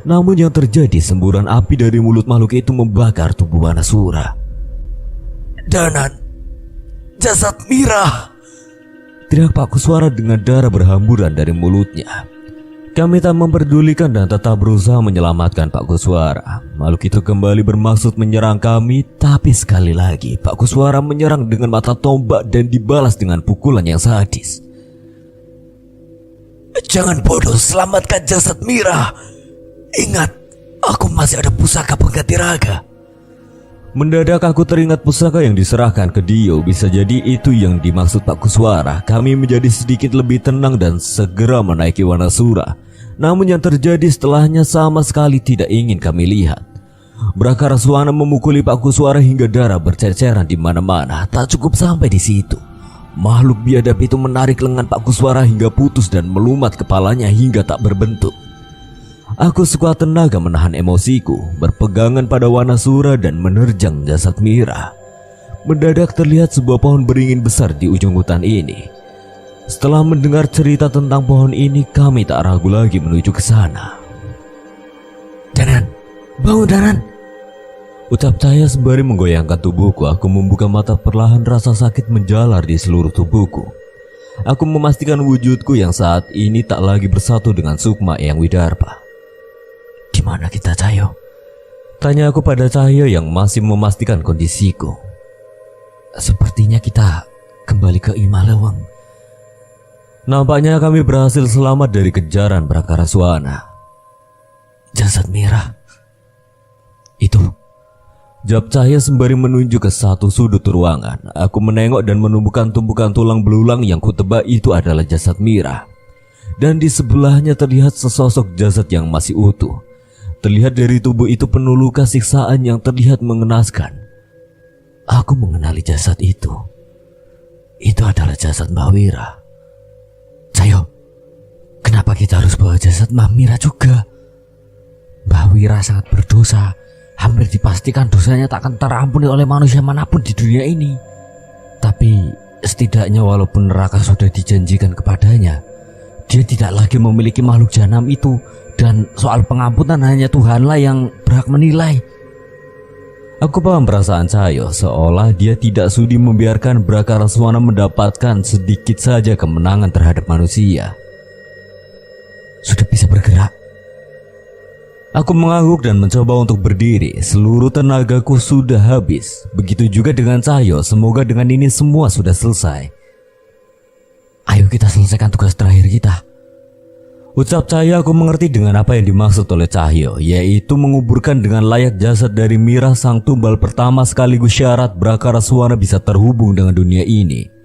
Namun yang terjadi, semburan api dari mulut makhluk itu membakar tubuh Wanasura. Danan, jasad Mira! Teriak Pak Kuswara dengan darah berhamburan dari mulutnya. Kami tak memperdulikan dan tetap berusaha menyelamatkan Pak Kuswara. Makhluk itu kembali bermaksud menyerang kami, tapi sekali lagi Pak Kuswara menyerang dengan mata tombak dan dibalas dengan pukulan yang sadis. Jangan bodoh, selamatkan jasad Mira. Ingat, aku masih ada pusaka pengganti raga. Mendadak aku teringat pusaka yang diserahkan ke Dio. Bisa jadi itu yang dimaksud Pak Kuswara. Kami menjadi sedikit lebih tenang dan segera menaiki Wanasura. Namun yang terjadi setelahnya sama sekali tidak ingin kami lihat. Brakaraswana memukuli Pak Kuswara hingga darah berceceran di mana-mana. Tak cukup sampai di situ. Makhluk biadab itu menarik lengan Pak Kuswara hingga putus dan melumat kepalanya hingga tak berbentuk. Aku sekuat tenaga menahan emosiku, berpegangan pada Wanasura dan menerjang jasad Mira. Mendadak terlihat sebuah pohon beringin besar di ujung hutan ini. Setelah mendengar cerita tentang pohon ini, kami tak ragu lagi menuju ke sana. Danan, bangun Danan! Ucap Cahaya sembari menggoyangkan tubuhku. Aku membuka mata, perlahan rasa sakit menjalar di seluruh tubuhku. Aku memastikan wujudku yang saat ini tak lagi bersatu dengan Sukma Eyang Widarpa. Di mana kita, Cahyo? Tanya aku pada Cahyo yang masih memastikan kondisiku. Sepertinya kita kembali ke Imalewang. Nampaknya kami berhasil selamat dari kejaran Brakaraswana. Jasad Mira. Itu Jawab Cahyo sembari menunjuk ke satu sudut ruangan. Aku menengok dan menemukan tumpukan tulang belulang yang kutebak itu adalah jasad Mira. Dan di sebelahnya terlihat sesosok jasad yang masih utuh. Terlihat dari tubuh itu penuh luka siksaan yang terlihat mengenaskan. Aku mengenali jasad itu. Itu adalah jasad Mbak Wira. Cahyo, kenapa kita harus bawa jasad Mbak Mira juga? Mbak Wira sangat berdosa. Hampir dipastikan dosanya tak akan terampuni oleh manusia manapun di dunia ini. Tapi setidaknya walaupun neraka sudah dijanjikan kepadanya, dia tidak lagi memiliki makhluk jahanam itu. Dan soal pengampunan hanya Tuhanlah yang berhak menilai. Aku paham perasaan Cahyo, seolah dia tidak sudi membiarkan Brakaraswana mendapatkan sedikit saja kemenangan terhadap manusia. Sudah bisa bergerak? Aku mengangguk dan mencoba untuk berdiri. Seluruh tenagaku sudah habis. Begitu juga dengan Cahyo. Semoga dengan ini semua sudah selesai. Ayo kita selesaikan tugas terakhir kita. Ucap Cahyo. Aku mengerti dengan apa yang dimaksud oleh Cahyo, yaitu menguburkan dengan layak jasad dari Mira, sang tumbal pertama sekaligus syarat Brakaraswana bisa terhubung dengan dunia ini.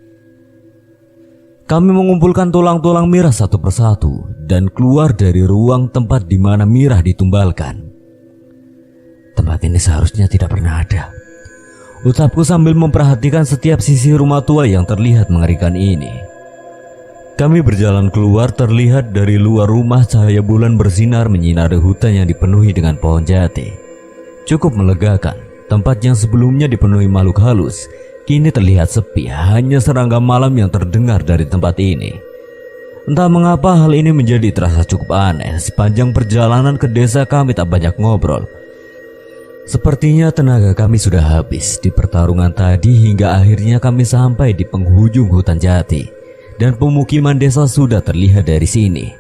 Kami mengumpulkan tulang-tulang Mira satu persatu dan keluar dari ruang tempat di mana Mira ditumbalkan. Tempat ini seharusnya tidak pernah ada, ucapku sambil memperhatikan setiap sisi rumah tua yang terlihat mengerikan ini. Kami berjalan keluar. Terlihat dari luar rumah cahaya bulan bersinar menyinari hutan yang dipenuhi dengan pohon jati. Cukup melegakan. Tempat yang sebelumnya dipenuhi makhluk halus kini terlihat sepi, hanya serangga malam yang terdengar dari tempat ini. Entah mengapa hal ini menjadi terasa cukup aneh. Sepanjang perjalanan ke desa kami tak banyak ngobrol. Sepertinya tenaga kami sudah habis di pertarungan tadi hingga akhirnya kami sampai di penghujung hutan jati. Dan pemukiman desa sudah terlihat dari sini.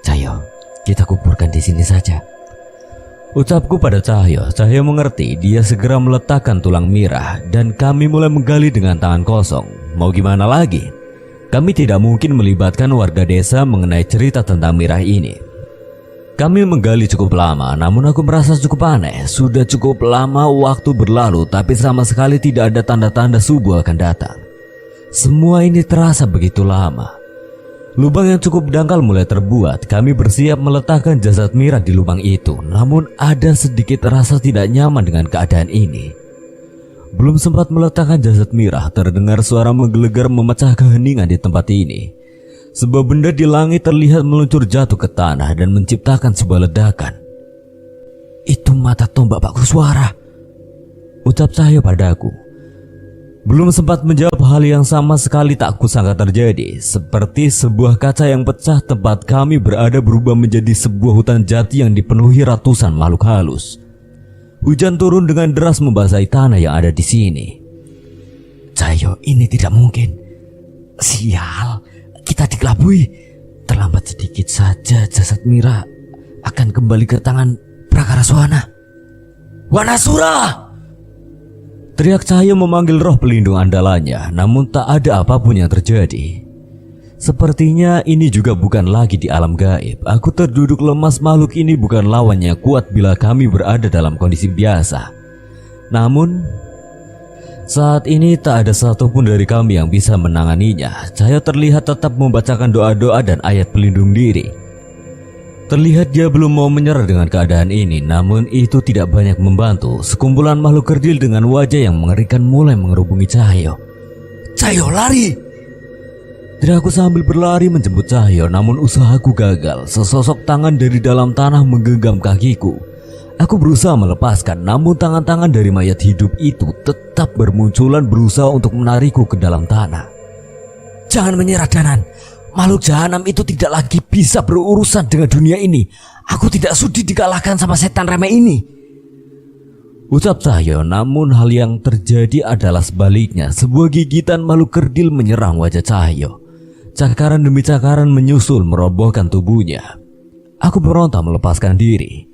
Cahyo, kita kuburkan di sini saja, ucapku pada Cahyo. Cahyo mengerti. Dia segera meletakkan tulang Mira dan kami mulai menggali dengan tangan kosong. Mau gimana lagi? Kami tidak mungkin melibatkan warga desa mengenai cerita tentang Mira ini. Kami menggali cukup lama, namun aku merasa cukup aneh. Sudah cukup lama waktu berlalu, tapi sama sekali tidak ada tanda-tanda subuh akan datang. Semua ini terasa begitu lama. Lubang yang cukup dangkal mulai terbuat. Kami bersiap meletakkan jasad Mira di lubang itu. Namun ada sedikit rasa tidak nyaman dengan keadaan ini. Belum sempat meletakkan jasad Mira, terdengar suara menggelegar memecah keheningan di tempat ini. Sebuah benda di langit terlihat meluncur jatuh ke tanah dan menciptakan sebuah ledakan. Itu mata tombak Pak Kuswara, ucap Cahyo padaku. Belum sempat menjawab, hal yang sama sekali tak kusangka terjadi. Seperti sebuah kaca yang pecah, tempat kami berada berubah menjadi sebuah hutan jati yang dipenuhi ratusan makhluk halus. Hujan turun dengan deras membasahi tanah yang ada di sini. Cahyo, ini tidak mungkin. Sial, kita dikelabui. Terlambat sedikit saja jasad Mira akan kembali ke tangan Brakaraswana. Wanasura! Teriak Cahyo memanggil roh pelindung andalannya, namun tak ada apapun yang terjadi. Sepertinya ini juga bukan lagi di alam gaib. Aku terduduk lemas. Makhluk ini bukan lawan yang kuat bila kami berada dalam kondisi biasa. Namun saat ini tak ada satupun dari kami yang bisa menanganinya. Cahyo terlihat tetap membacakan doa-doa dan ayat pelindung diri. Terlihat dia belum mau menyerah dengan keadaan ini, namun itu tidak banyak membantu. Sekumpulan makhluk kerdil dengan wajah yang mengerikan mulai mengerubungi Cahyo. Cahyo, lari! Teriakku sambil berlari menjemput Cahyo, namun usahaku gagal. Sesosok tangan dari dalam tanah menggenggam kakiku. Aku berusaha melepaskan, namun tangan-tangan dari mayat hidup itu tetap bermunculan berusaha untuk menarikku ke dalam tanah. Jangan menyerah, Danan. Makhluk jahanam itu tidak lagi bisa berurusan dengan dunia ini. Aku tidak sudi dikalahkan sama setan remeh ini, ucap Cahyo. Namun hal yang terjadi adalah sebaliknya. Sebuah gigitan makhluk kerdil menyerang wajah Cahyo. Cakaran demi cakaran menyusul merobohkan tubuhnya. Aku berontak melepaskan diri.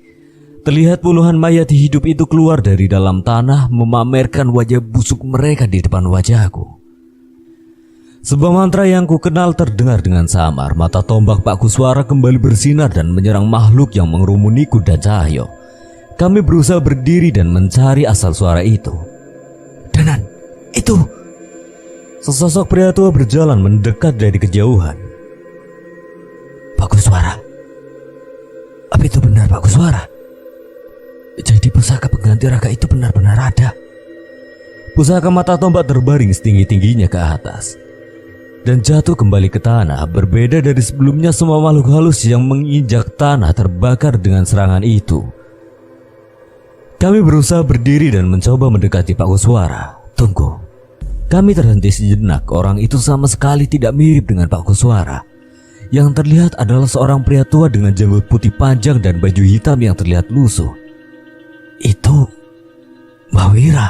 Terlihat puluhan mayat hidup itu keluar dari dalam tanah, memamerkan wajah busuk mereka di depan wajahku. Sebuah mantra yang ku kenal terdengar dengan samar. Mata tombak Pak Kuswara kembali bersinar dan menyerang makhluk yang mengerumuniku dan Cahyo. Kami berusaha berdiri dan mencari asal suara itu. Danan, itu! Sesosok pria tua berjalan mendekat dari kejauhan. Pak Koswara. Apa itu benar Pak Koswara? Jadi pusaka pengganti raga itu benar-benar ada. Pusaka mata tombak terbaring setinggi-tingginya ke atas dan jatuh kembali ke tanah. Berbeda dari sebelumnya, semua makhluk halus yang menginjak tanah terbakar dengan serangan itu. Kami berusaha berdiri dan mencoba mendekati Pak Koswara. Tunggu. Kami terhenti sejenak. Orang itu sama sekali tidak mirip dengan Pak Koswara. Yang terlihat adalah seorang pria tua dengan janggut putih panjang dan baju hitam yang terlihat lusuh. Itu Mbah Wira.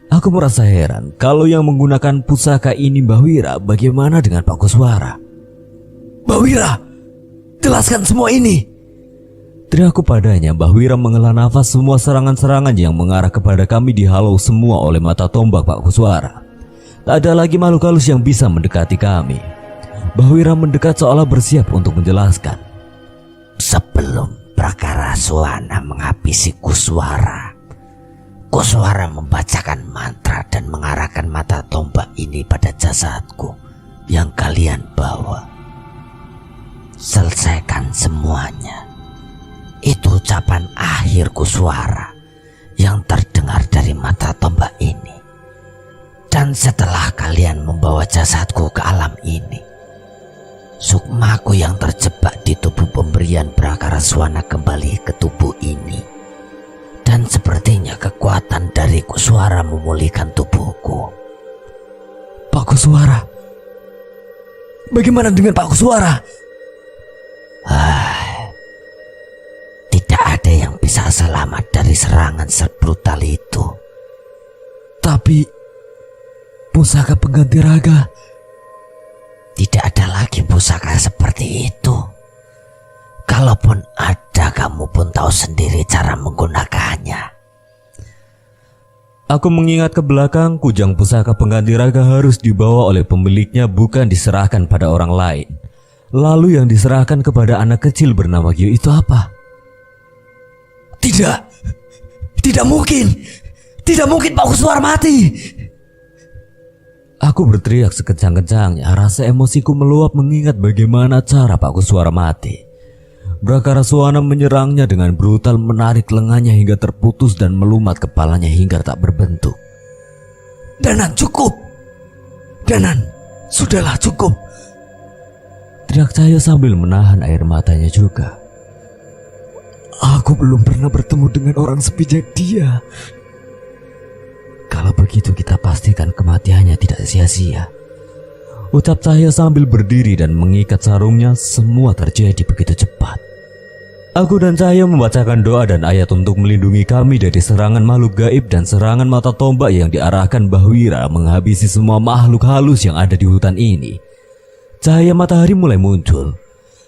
Aku merasa heran, kalau yang menggunakan pusaka ini Mbah Wira, bagaimana dengan Pak Koswara? Mbah Wira, jelaskan semua ini. Teriakku padanya. Mbah Wira menghela nafas. Semua serangan-serangan yang mengarah kepada kami dihalau semua oleh mata tombak Pak Koswara. Tak ada lagi makhluk halus yang bisa mendekati kami. Mbah Wira mendekat seolah bersiap untuk menjelaskan. Sebelum Prakaraswana menghabisi Koswara, Koswara membacakan mantra dan mengarahkan mata tombak ini pada jasadku yang kalian bawa. Selesaikan semuanya. Itu ucapan akhir Koswara yang terdengar dari mata tombak ini. Dan setelah kalian membawa jasadku ke alam ini, sukmaku yang terjebak di tubuh pemberian Prakaraswana kembali ke tubuh ini. Dan sepertinya kekuatan dari Koswara memulihkan tubuhku. Pak Koswara? Bagaimana dengan Pak Koswara? Tidak ada yang bisa selamat dari serangan sebrutal itu. Tapi pusaka pengganti raga, tidak ada lagi pusaka seperti itu. Kalaupun ada, kamu pun tahu sendiri cara menggunakannya. Aku mengingat ke belakang. Kujang pusaka pengganti raga harus dibawa oleh pemiliknya, bukan diserahkan pada orang lain. Lalu yang diserahkan kepada anak kecil bernama Gio itu apa? Tidak mungkin. Tidak mungkin Pak Koswara mati. Aku berteriak sekencang-kencangnya. Rasa emosiku meluap mengingat bagaimana cara Pak Koswara mati. Prakaraswana menyerangnya dengan brutal, menarik lengannya hingga terputus dan melumat kepalanya hingga tak berbentuk. Danan, cukup. Danan, sudahlah, cukup. Teriak saya sambil menahan air matanya juga. Aku belum pernah bertemu dengan orang sebijak dia. Kalau begitu kita pastikan kematiannya tidak sia-sia. Ucap Cahya sambil berdiri dan mengikat sarungnya. Semua terjadi begitu cepat. Aku dan Cahya membacakan doa dan ayat untuk melindungi kami dari serangan makhluk gaib dan serangan mata tombak yang diarahkan Mbah Wira menghabisi semua makhluk halus yang ada di hutan ini. Cahaya matahari mulai muncul.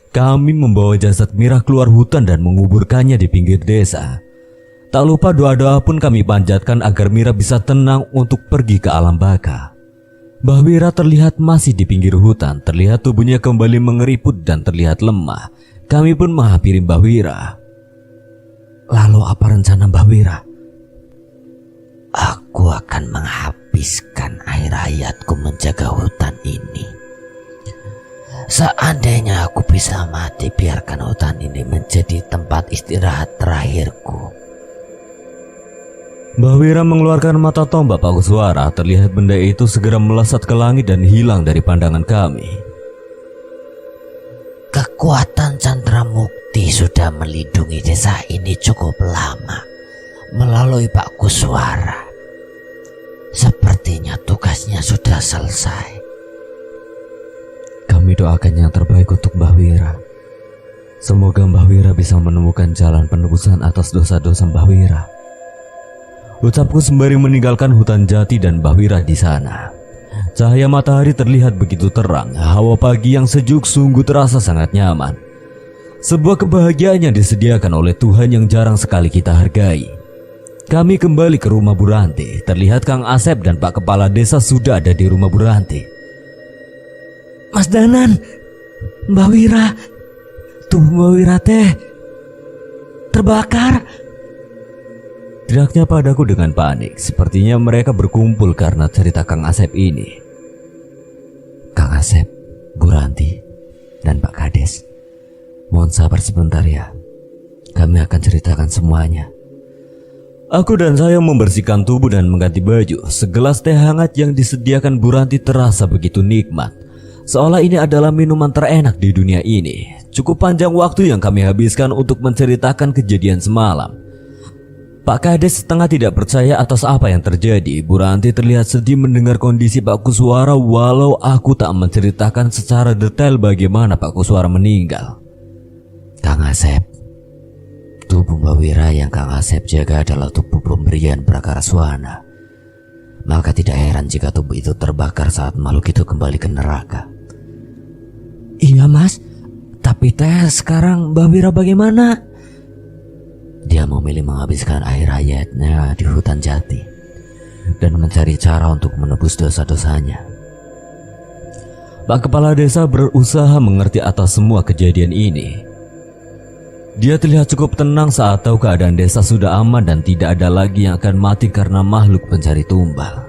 Kami membawa jasad Mira keluar hutan dan menguburkannya di pinggir desa. Tak lupa doa-doa pun kami panjatkan agar Mira bisa tenang untuk pergi ke alam baka. Mbah Wira terlihat masih di pinggir hutan. Terlihat tubuhnya kembali mengeriput dan terlihat lemah. Kami pun menghampiri Mbah Wira. Lalu apa rencana Mbah Wira? Aku akan menghabiskan air hayatku menjaga hutan ini. Seandainya aku bisa mati, biarkan hutan ini menjadi tempat istirahat terakhirku. Mbah Wira mengeluarkan mata tombak Pak Koswara. Terlihat benda itu segera melesat ke langit dan hilang dari pandangan kami. Kekuatan Chandramukti sudah melindungi desa ini cukup lama melalui Pak Koswara. Sepertinya tugasnya sudah selesai. Kami doakan yang terbaik untuk Mbah Wira. Semoga Mbah Wira bisa menemukan jalan penebusan atas dosa-dosa Mbah Wira. Ucapku sembari meninggalkan hutan jati dan Mbah Wira di sana. Cahaya matahari terlihat begitu terang. Hawa pagi yang sejuk sungguh terasa sangat nyaman. Sebuah kebahagiaan yang disediakan oleh Tuhan yang jarang sekali kita hargai. Kami kembali ke rumah Bu Ranti. Terlihat Kang Asep dan Pak Kepala Desa sudah ada di rumah Bu Ranti. Mas Danan, Mbah Wira, tubuh Mbah Wira teh terbakar. Teriaknya padaku dengan panik. Sepertinya mereka berkumpul karena cerita Kang Asep ini. Kang Asep, Bu Ranti, dan Pak Kades, mohon sabar sebentar ya. Kami akan ceritakan semuanya. Aku dan saya membersihkan tubuh dan mengganti baju. Segelas teh hangat yang disediakan Bu Ranti terasa begitu nikmat, seolah ini adalah minuman terenak di dunia ini. Cukup panjang waktu yang kami habiskan untuk menceritakan kejadian semalam. Pak Kades setengah tidak percaya atas apa yang terjadi. Bu Ranti terlihat sedih mendengar kondisi Pak Kuswara, walau aku tak menceritakan secara detail bagaimana Pak Kuswara meninggal. Kang Asep, tubuh Mbak Wira yang Kang Asep jaga adalah tubuh pemberian Prakaraswana. Maka tidak heran jika tubuh itu terbakar saat makhluk itu kembali ke neraka. Iya mas, tapi sekarang Mbak Wira bagaimana? Dia memilih menghabiskan akhir hayatnya di hutan jati dan mencari cara untuk menebus dosa-dosanya. Pak Kepala Desa berusaha mengerti atas semua kejadian ini. Dia terlihat cukup tenang saat tahu keadaan desa sudah aman dan tidak ada lagi yang akan mati karena makhluk pencari tumbal.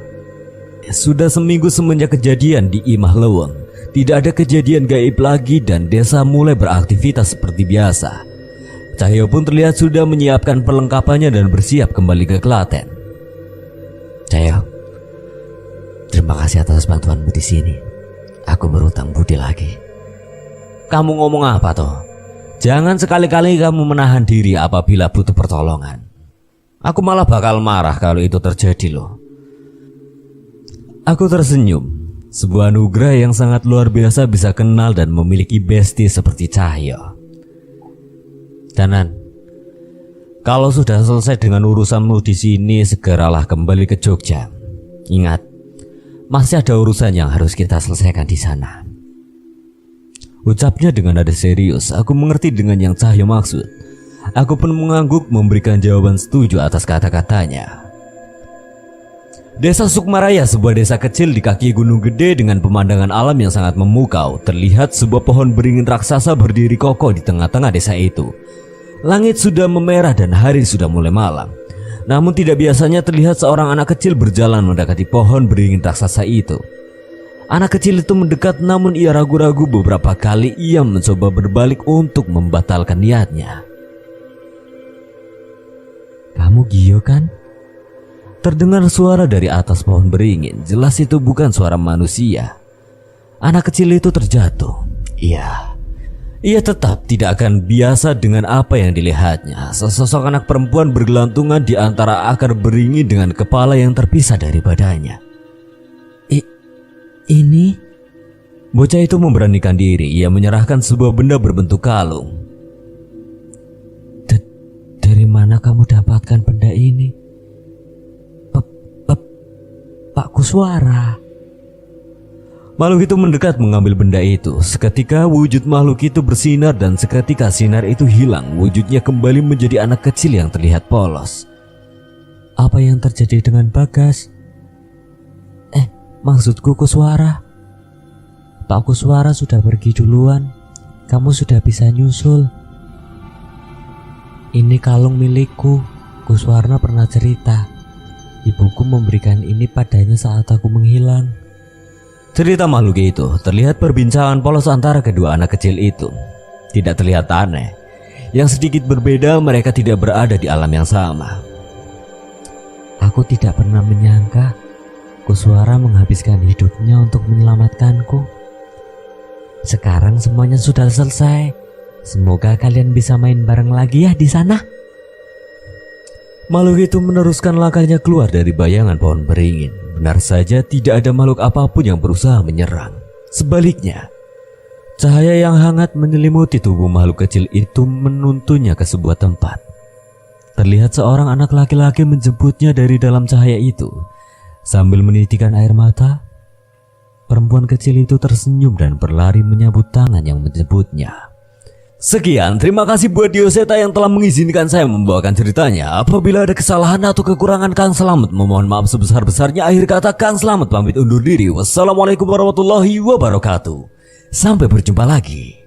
Sudah seminggu semenjak kejadian di Imah Leweng, tidak ada kejadian gaib lagi dan desa mulai beraktivitas seperti biasa. Cahyo pun terlihat sudah menyiapkan perlengkapannya dan bersiap kembali ke Klaten. Cahyo, terima kasih atas bantuanmu di sini. Aku berutang budi lagi. Kamu ngomong apa toh? Jangan sekali-kali kamu menahan diri apabila butuh pertolongan. Aku malah bakal marah kalau itu terjadi loh. Aku tersenyum. Sebuah anugerah yang sangat luar biasa bisa kenal dan memiliki bestie seperti Cahyo. Danan, kalau sudah selesai dengan urusanmu di sini, segeralah kembali ke Jogja. Ingat, masih ada urusan yang harus kita selesaikan di sana. Ucapnya dengan nada serius. Aku mengerti dengan yang Cahyo maksud. Aku pun mengangguk memberikan jawaban setuju atas kata-katanya. Desa Sukmaraya, sebuah desa kecil di kaki gunung gede dengan pemandangan alam yang sangat memukau. Terlihat sebuah pohon beringin raksasa berdiri kokoh di tengah-tengah desa itu. Langit sudah memerah dan hari sudah mulai malam. Namun tidak biasanya terlihat seorang anak kecil berjalan mendekati pohon beringin raksasa itu. Anak kecil itu mendekat, namun ia ragu-ragu. Beberapa kali ia mencoba berbalik untuk membatalkan niatnya. Kamu Gio kan? Terdengar suara dari atas pohon beringin. Jelas itu bukan suara manusia. Anak kecil itu terjatuh. Ia tetap tidak akan biasa dengan apa yang dilihatnya. Sesosok anak perempuan bergelantungan di antara akar beringin dengan kepala yang terpisah dari badannya. Ini? Bocah itu memberanikan diri. Ia menyerahkan sebuah benda berbentuk kalung. Dari mana kamu dapatkan benda ini? Pak Kuswara. Makhluk itu mendekat mengambil benda itu. Seketika wujud makhluk itu bersinar dan seketika sinar itu hilang. Wujudnya kembali menjadi anak kecil yang terlihat polos. Apa yang terjadi dengan Bagas? Maksudku Kuswara. Pak Kuswara sudah pergi duluan. Kamu sudah bisa nyusul. Ini kalung milikku. Kuswara pernah cerita. Ibuku memberikan ini padanya saat aku menghilang. Cerita makhluk itu terlihat perbincangan polos antara kedua anak kecil itu. Tidak terlihat aneh. Yang sedikit berbeda, mereka tidak berada di alam yang sama. Aku tidak pernah menyangka Kuswara menghabiskan hidupnya untuk menyelamatkanku. Sekarang semuanya sudah selesai. Semoga kalian bisa main bareng lagi ya di sana. Makhluk itu meneruskan langkahnya keluar dari bayangan pohon beringin. Benar saja tidak ada makhluk apapun yang berusaha menyerang. Sebaliknya, cahaya yang hangat menyelimuti tubuh makhluk kecil itu menuntunnya ke sebuah tempat. Terlihat seorang anak laki-laki menjemputnya dari dalam cahaya itu. Sambil menitikan air mata, perempuan kecil itu tersenyum dan berlari menyambut tangan yang menjemputnya. Sekian, terima kasih buat Dioseta yang telah mengizinkan saya membawakan ceritanya. Apabila ada kesalahan atau kekurangan, Kang Slamet memohon maaf sebesar-besarnya. Akhir kata, Kang Slamet pamit undur diri. Wassalamualaikum warahmatullahi wabarakatuh. Sampai berjumpa lagi.